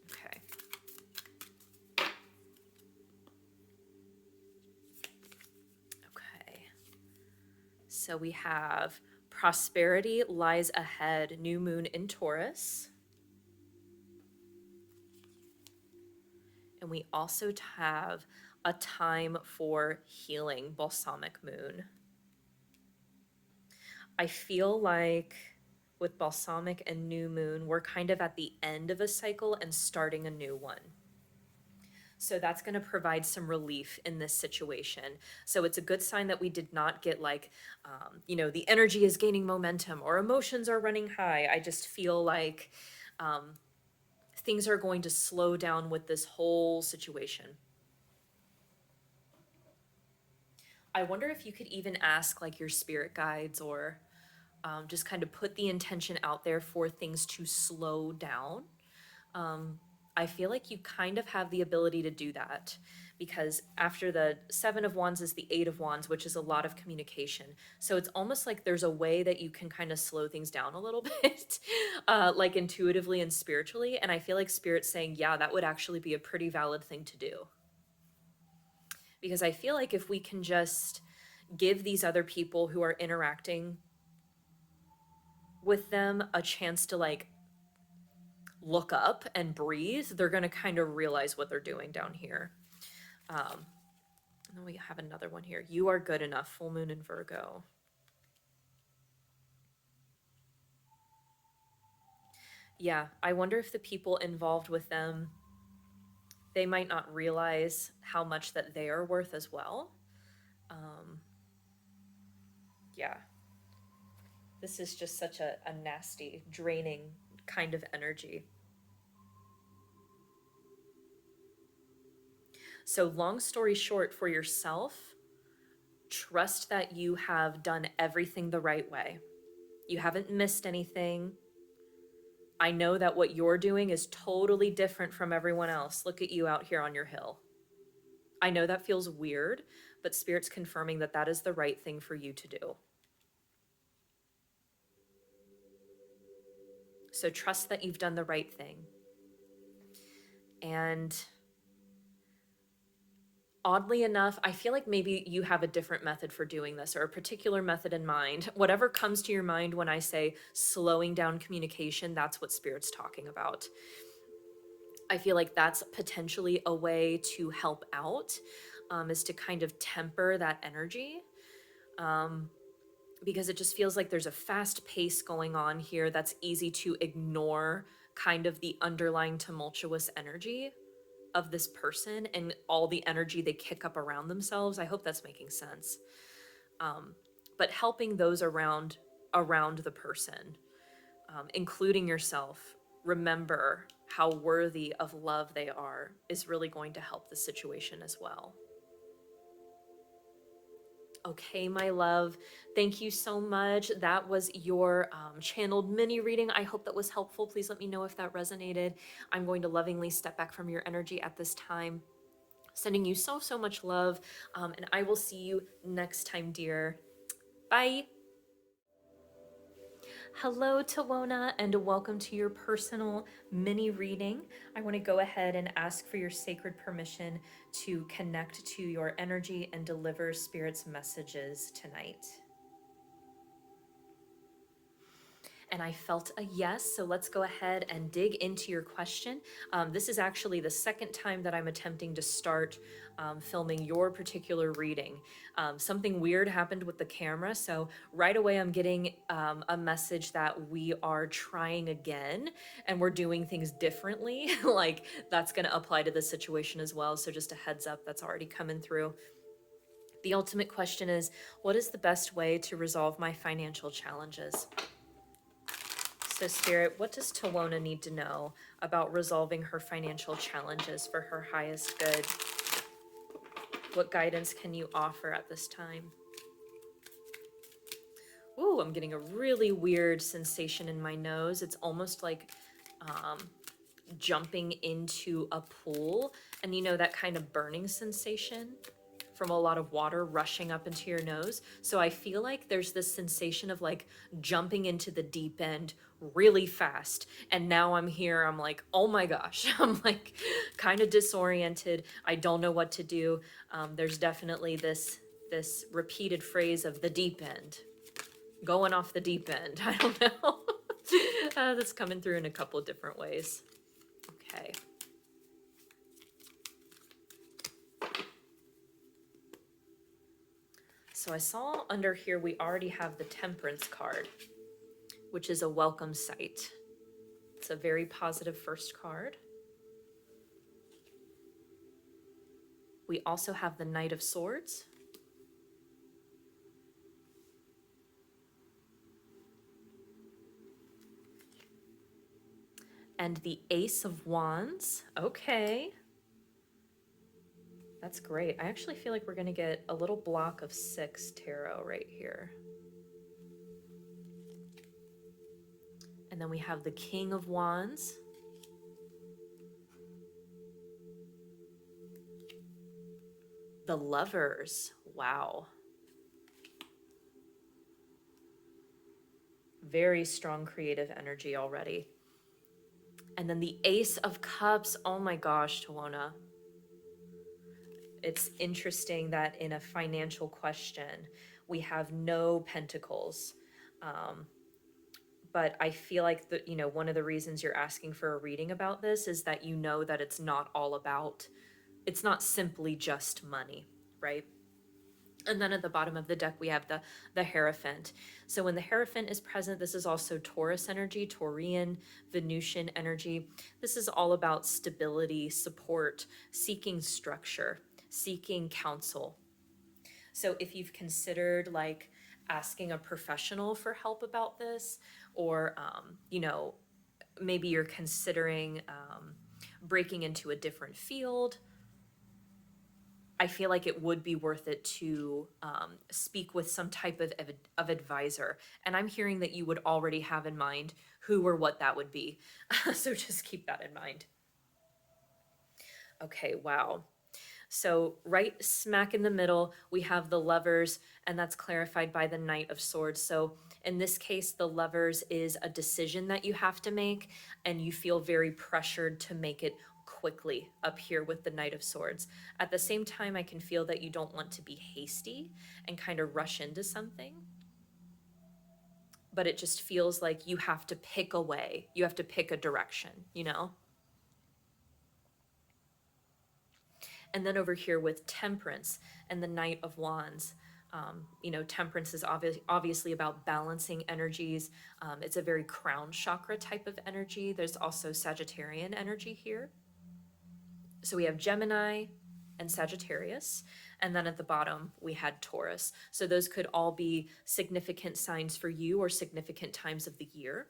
Okay. So we have prosperity lies ahead, new moon in Taurus. And we also have a time for healing, balsamic moon. I feel like with balsamic and new moon, we're kind of at the end of a cycle and starting a new one. So that's going to provide some relief in this situation. So it's a good sign that we did not get like, the energy is gaining momentum or emotions are running high. I just feel like things are going to slow down with this whole situation. I wonder if you could even ask like your spirit guides or just kind of put the intention out there for things to slow down. I feel like you kind of have the ability to do that because after the Seven of Wands is the Eight of Wands, which is a lot of communication. So it's almost like there's a way that you can kind of slow things down a little bit, like intuitively and spiritually. And I feel like Spirit's saying, yeah, that would actually be a pretty valid thing to do. Because I feel like if we can just give these other people who are interacting with them a chance to like look up and breathe, they're going to kind of realize what they're doing down here. And then we have another one here. You are good enough, full moon in Virgo. Yeah, I wonder if the people involved with them, they might not realize how much that they are worth as well. Yeah. This is just such a nasty, draining kind of energy. So long story short, for yourself, trust that you have done everything the right way. You haven't missed anything. I know that what you're doing is totally different from everyone else. Look at you out here on your hill. I know that feels weird, but Spirit's confirming that that is the right thing for you to do. So trust that you've done the right thing. And oddly enough, I feel like maybe you have a different method for doing this or a particular method in mind. Whatever comes to your mind when I say slowing down communication, that's what Spirit's talking about. I feel like that's potentially a way to help out, is to kind of temper that energy. Because it just feels like there's a fast pace going on here that's easy to ignore kind of the underlying tumultuous energy of this person and all the energy they kick up around themselves. I hope that's making sense. But helping those around the person, including yourself, remember how worthy of love they are is really going to help the situation as well. Okay, my love, thank you so much. That was your channeled mini reading. I hope that was helpful. Please let me know if that resonated. I'm going to lovingly step back from your energy at this time, sending you so, so much love. And I will see you next time, dear. Bye. Hello, Tawona, and welcome to your personal mini reading. I want to go ahead and ask for your sacred permission to connect to your energy and deliver Spirit's messages tonight. And I felt a yes, so let's go ahead and dig into your question. This is actually the second time that I'm attempting to start filming your particular reading. Something weird happened with the camera, so right away I'm getting a message that we are trying again and we're doing things differently. Like that's going to apply to this situation as well, so just a heads up, that's already coming through. The ultimate question is, what is the best way to resolve my financial challenges? So Spirit, what does Tawona need to know about resolving her financial challenges for her highest good? What guidance can you offer at this time? Ooh, I'm getting a really weird sensation in my nose. It's almost like jumping into a pool, and you know that kind of burning sensation from a lot of water rushing up into your nose. So I feel like there's this sensation of like jumping into the deep end really fast. And now I'm here, I'm like, oh my gosh, I'm like kind of disoriented. I don't know what to do. There's definitely this repeated phrase of the deep end, going off the deep end. I don't know. That's coming through in a couple of different ways. Okay. So I saw under here we already have the Temperance card, which is a welcome sight. It's a very positive first card. We also have the Knight of Swords. And the Ace of Wands. Okay. That's great. I actually feel like we're going to get a little block of 6 tarot right here. And then we have the King of Wands. The Lovers. Wow. Very strong creative energy already. And then the Ace of Cups. Oh my gosh, Tawona. It's interesting that in a financial question, we have no pentacles. But I feel like one of the reasons you're asking for a reading about this is that you know that it's not all about, it's not simply just money, right? And then at the bottom of the deck, we have the Hierophant. So when the Hierophant is present, this is also Taurus energy, Taurian, Venusian energy. This is all about stability, support, seeking structure, seeking counsel. So if you've considered like asking a professional for help about this, or, maybe you're considering breaking into a different field, I feel like it would be worth it to speak with some type of advisor. And I'm hearing that you would already have in mind who or what that would be. So just keep that in mind. Okay, wow. So right smack in the middle, we have the Lovers, and that's clarified by the Knight of Swords. So in this case, the Lovers is a decision that you have to make, and you feel very pressured to make it quickly up here with the Knight of Swords. At the same time, I can feel that you don't want to be hasty and kind of rush into something, but it just feels like you have to pick a way, you have to pick a direction, you know? And then over here with Temperance and the Knight of Wands, you know, Temperance is obviously about balancing energies. It's a very crown chakra type of energy. There's also Sagittarian energy here. So we have Gemini and Sagittarius, and then at the bottom we had Taurus. So those could all be significant signs for you or significant times of the year.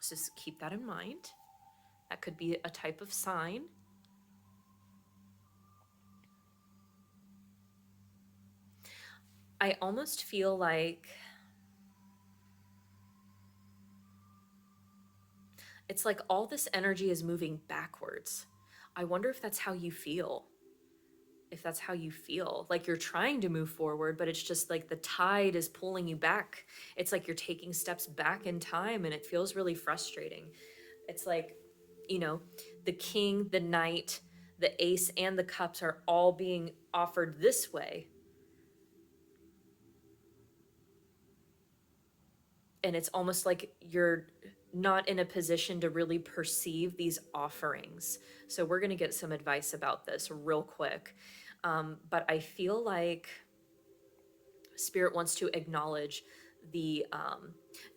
So just keep that in mind. That could be a type of sign. I almost feel like it's like all this energy is moving backwards. I wonder if that's how you feel. If that's how you feel, like you're trying to move forward, but it's just like the tide is pulling you back. It's like you're taking steps back in time, and it feels really frustrating. It's like, you know, the king, the knight, the ace, and the cups are all being offered this way. And it's almost like you're not in a position to really perceive these offerings. So we're going to get some advice about this real quick. But I feel like Spirit wants to acknowledge the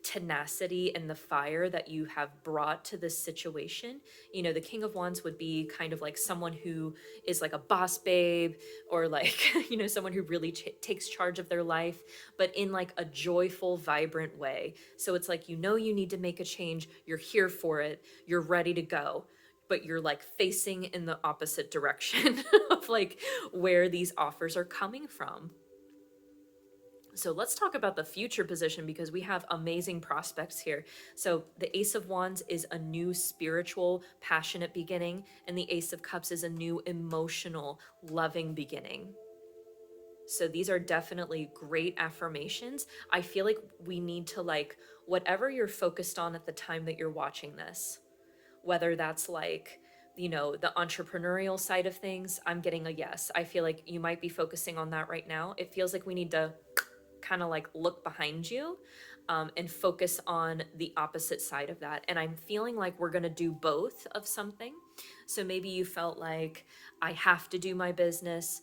tenacity and the fire that you have brought to this situation. You know, the King of Wands would be kind of like someone who is like a boss babe, or like, you know, someone who really takes charge of their life, but in like a joyful, vibrant way. So it's like, you know, you need to make a change. You're here for it. You're ready to go. But you're like facing in the opposite direction of like where these offers are coming from. So let's talk about the future position, because we have amazing prospects here. So the Ace of Wands is a new spiritual, passionate beginning, and the Ace of Cups is a new emotional, loving beginning. So these are definitely great affirmations. I feel like we need to, like, whatever you're focused on at the time that you're watching this, whether that's like, you know, the entrepreneurial side of things, I'm getting a yes. I feel like you might be focusing on that right now. It feels like we need to kind of like look behind you and focus on the opposite side of that. And I'm feeling like we're going to do both of something. So maybe you felt like, I have to do my business,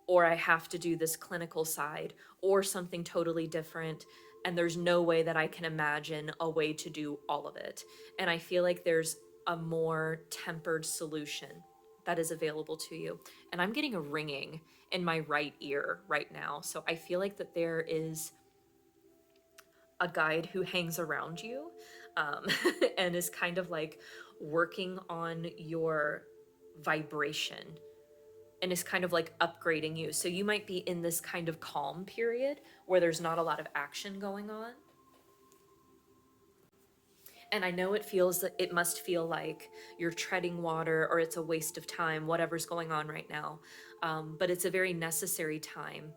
or I have to do this clinical side, or something totally different. And there's no way that I can imagine a way to do all of it. And I feel like there's a more tempered solution that is available to you. And I'm getting a ringing in my right ear right now. So I feel like that there is a guide who hangs around you and is kind of like working on your vibration and is kind of like upgrading you. So you might be in this kind of calm period where there's not a lot of action going on. And I know it must feel like you're treading water, or it's a waste of time, whatever's going on right now. But it's a very necessary time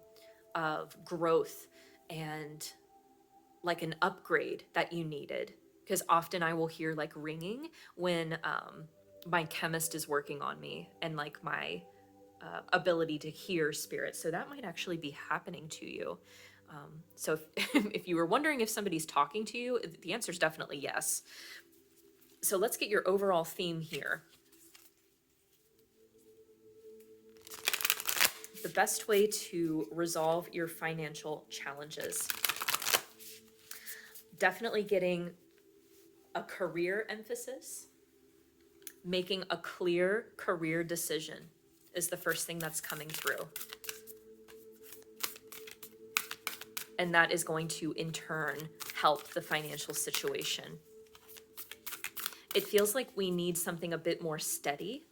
of growth and like an upgrade that you needed. Because often I will hear like ringing when my chemist is working on me, and like my ability to hear spirits. So that might actually be happening to you. So if you were wondering if somebody's talking to you, the answer is definitely yes. So let's get your overall theme here. The best way to resolve your financial challenges. Definitely getting a career emphasis. Making a clear career decision is the first thing that's coming through. And that is going to, in turn, help the financial situation. It feels like we need something a bit more steady.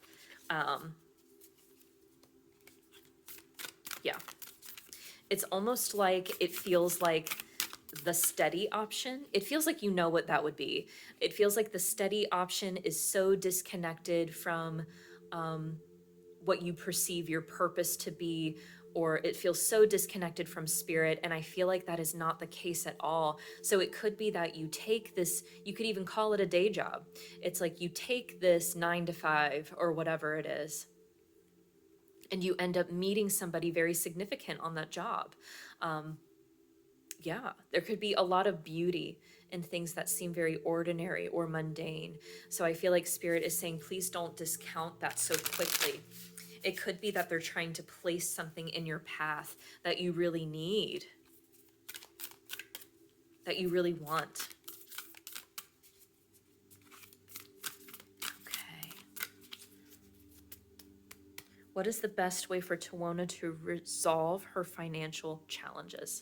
Yeah. It's almost like it feels like the steady option. It feels like you know what that would be. It feels like the steady option is so disconnected from what you perceive your purpose to be, or it feels so disconnected from spirit. And I feel like that is not the case at all. So it could be that you take this, you could even call it a day job. It's like you take this 9 to 5 or whatever it is, and you end up meeting somebody very significant on that job. Yeah, there could be a lot of beauty in things that seem very ordinary or mundane. So I feel like spirit is saying, please don't discount that so quickly. It could be that they're trying to place something in your path that you really need, that you really want. Okay. What is the best way for Tawona to resolve her financial challenges?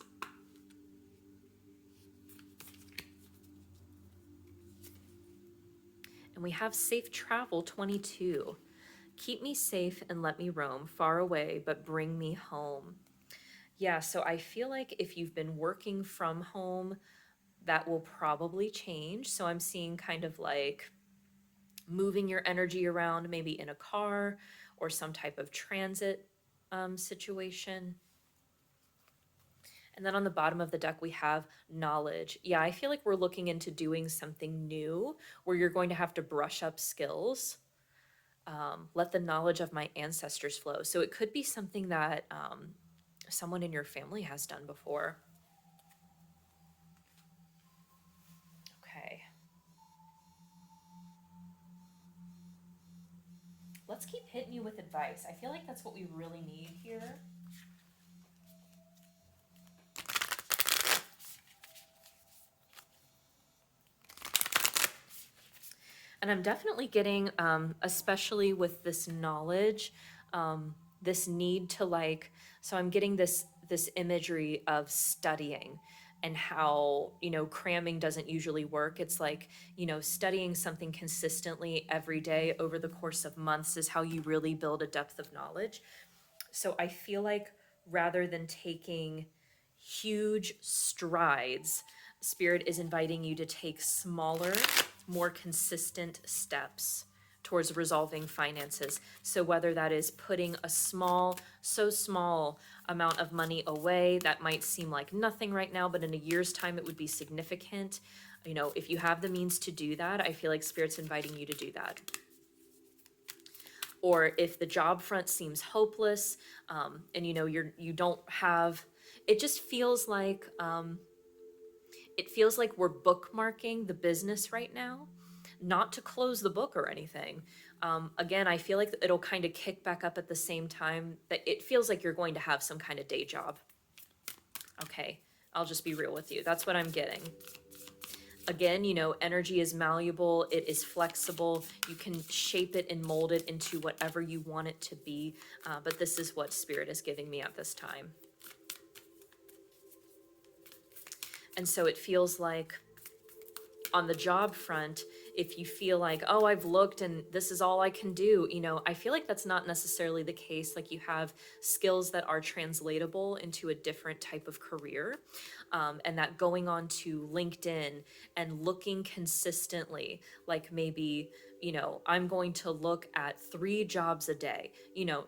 And we have safe travel 22. Keep me safe and let me roam far away, but bring me home. Yeah, so I feel like if you've been working from home, that will probably change. So I'm seeing kind of like moving your energy around, maybe in a car or some type of transit situation. And then on the bottom of the deck, we have knowledge. Yeah, I feel like we're looking into doing something new where you're going to have to brush up skills. Let the knowledge of my ancestors flow. So it could be something that someone in your family has done before. Okay. Let's keep hitting you with advice. I feel like that's what we really need here. And I'm definitely getting, especially with this knowledge, this need to like, so I'm getting this imagery of studying and how, cramming doesn't usually work. It's like, studying something consistently every day over the course of months is how you really build a depth of knowledge. So I feel like rather than taking huge strides, Spirit is inviting you to take smaller, more consistent steps towards resolving finances. So whether that is putting a small amount of money away that might seem like nothing right now, but in a year's time it would be significant. If you have the means to do that, I feel like Spirit's inviting you to do that. Or if the job front seems hopeless, and you don't have, it just feels like we're bookmarking the business right now, not to close the book or anything. Again, I feel like it'll kind of kick back up at the same time that it feels like you're going to have some kind of day job. Okay, I'll just be real with you. That's what I'm getting. Again, energy is malleable, it is flexible, you can shape it and mold it into whatever you want it to be, but this is what Spirit is giving me at this time. And so it feels like on the job front, if you feel like, oh, I've looked and this is all I can do, I feel like that's not necessarily the case. Like you have skills that are translatable into a different type of career, and that going on to LinkedIn and looking consistently, like maybe, I'm going to look at 3 jobs a day,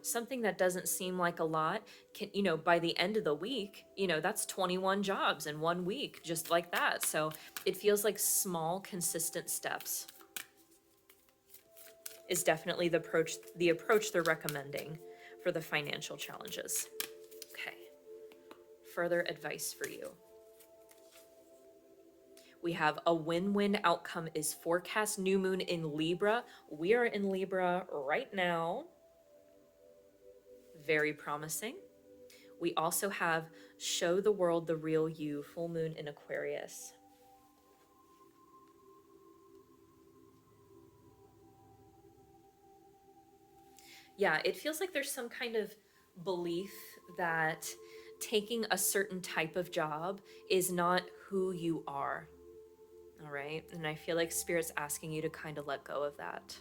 something that doesn't seem like a lot can, by the end of the week, that's 21 jobs in 1 week, just like that. So it feels like small, consistent steps is definitely the approach they're recommending for the financial challenges. Okay. Further advice for you. We have a win-win outcome is forecast new moon in Libra. We are in Libra right now. Very promising. We also have show the world the real you, full moon in Aquarius. Yeah, it feels like there's some kind of belief that taking a certain type of job is not who you are. All right. And I feel like Spirit's asking you to kind of let go of that.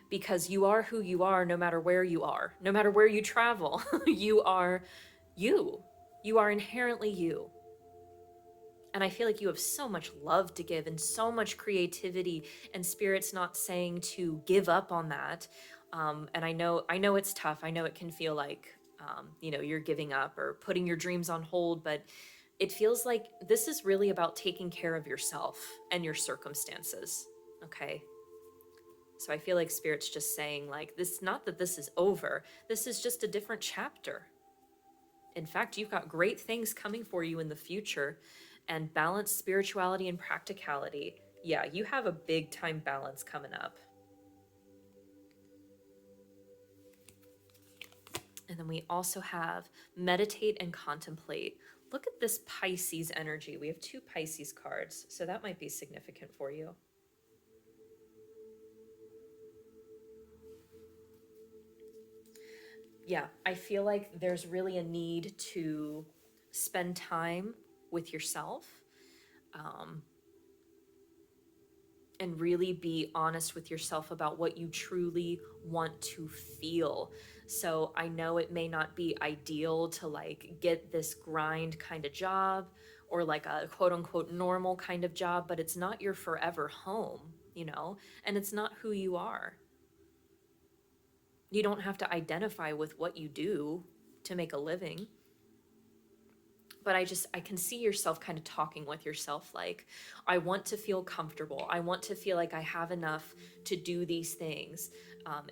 Because you are who you are no matter where you are, no matter where you travel. You are you. You are inherently you. And I feel like you have so much love to give and so much creativity, and Spirit's not saying to give up on that. And I know it's tough. I know it can feel like you're giving up or putting your dreams on hold, but it feels like this is really about taking care of yourself and your circumstances. Okay. So I feel like Spirit's just saying, like, this, not that this is over, this is just a different chapter. In fact, you've got great things coming for you in the future, and balanced spirituality and practicality. Yeah, you have a big time balance coming up. And then we also have meditate and contemplate. Look at this Pisces energy. We have 2 Pisces cards, so that might be significant for you. Yeah, I feel like there's really a need to spend time with yourself, and really be honest with yourself about what you truly want to feel. So I know it may not be ideal to like get this grind kind of job or like a quote unquote normal kind of job, but it's not your forever home, and it's not who you are. You don't have to identify with what you do to make a living. But I can see yourself kind of talking with yourself like, I want to feel comfortable. I want to feel like I have enough to do these things,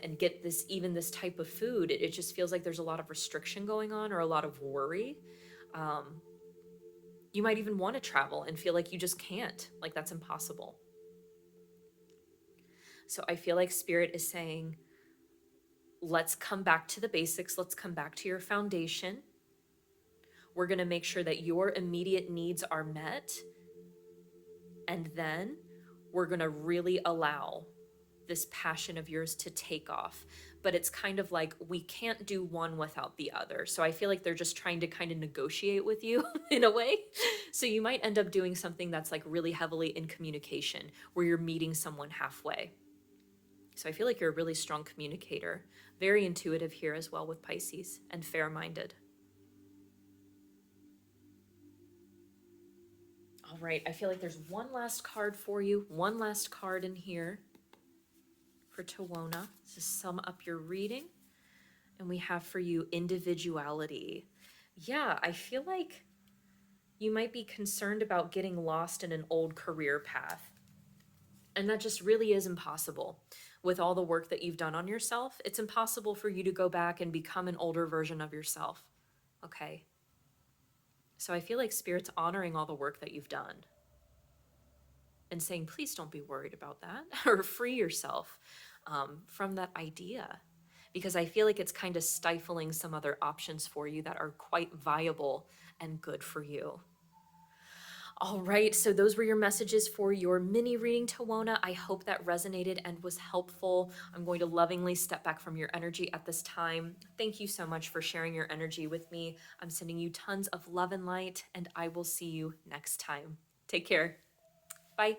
and get this type of food. It just feels like there's a lot of restriction going on or a lot of worry. You might even want to travel and feel like you just can't, like that's impossible. So I feel like Spirit is saying, let's come back to the basics. Let's come back to your foundation. We're going to make sure that your immediate needs are met. And then we're going to really allow this passion of yours to take off. But it's kind of like we can't do one without the other. So I feel like they're just trying to kind of negotiate with you in a way. So you might end up doing something that's like really heavily in communication, where you're meeting someone halfway. So I feel like you're a really strong communicator, very intuitive here as well with Pisces, and fair-minded. All right, I feel like there's one last card for you, one last card in here for Tawona to sum up your reading. And we have for you individuality. Yeah, I feel like you might be concerned about getting lost in an old career path. And that just really is impossible. With all the work that you've done on yourself, it's impossible for you to go back and become an older version of yourself. Okay? So I feel like Spirit's honoring all the work that you've done and saying, please don't be worried about that, or free yourself from that idea. Because I feel like it's kind of stifling some other options for you that are quite viable and good for you. All right, so those were your messages for your mini reading, Tawona. I hope that resonated and was helpful. I'm going to lovingly step back from your energy at this time. Thank you so much for sharing your energy with me. I'm sending you tons of love and light, and I will see you next time. Take care. Bye.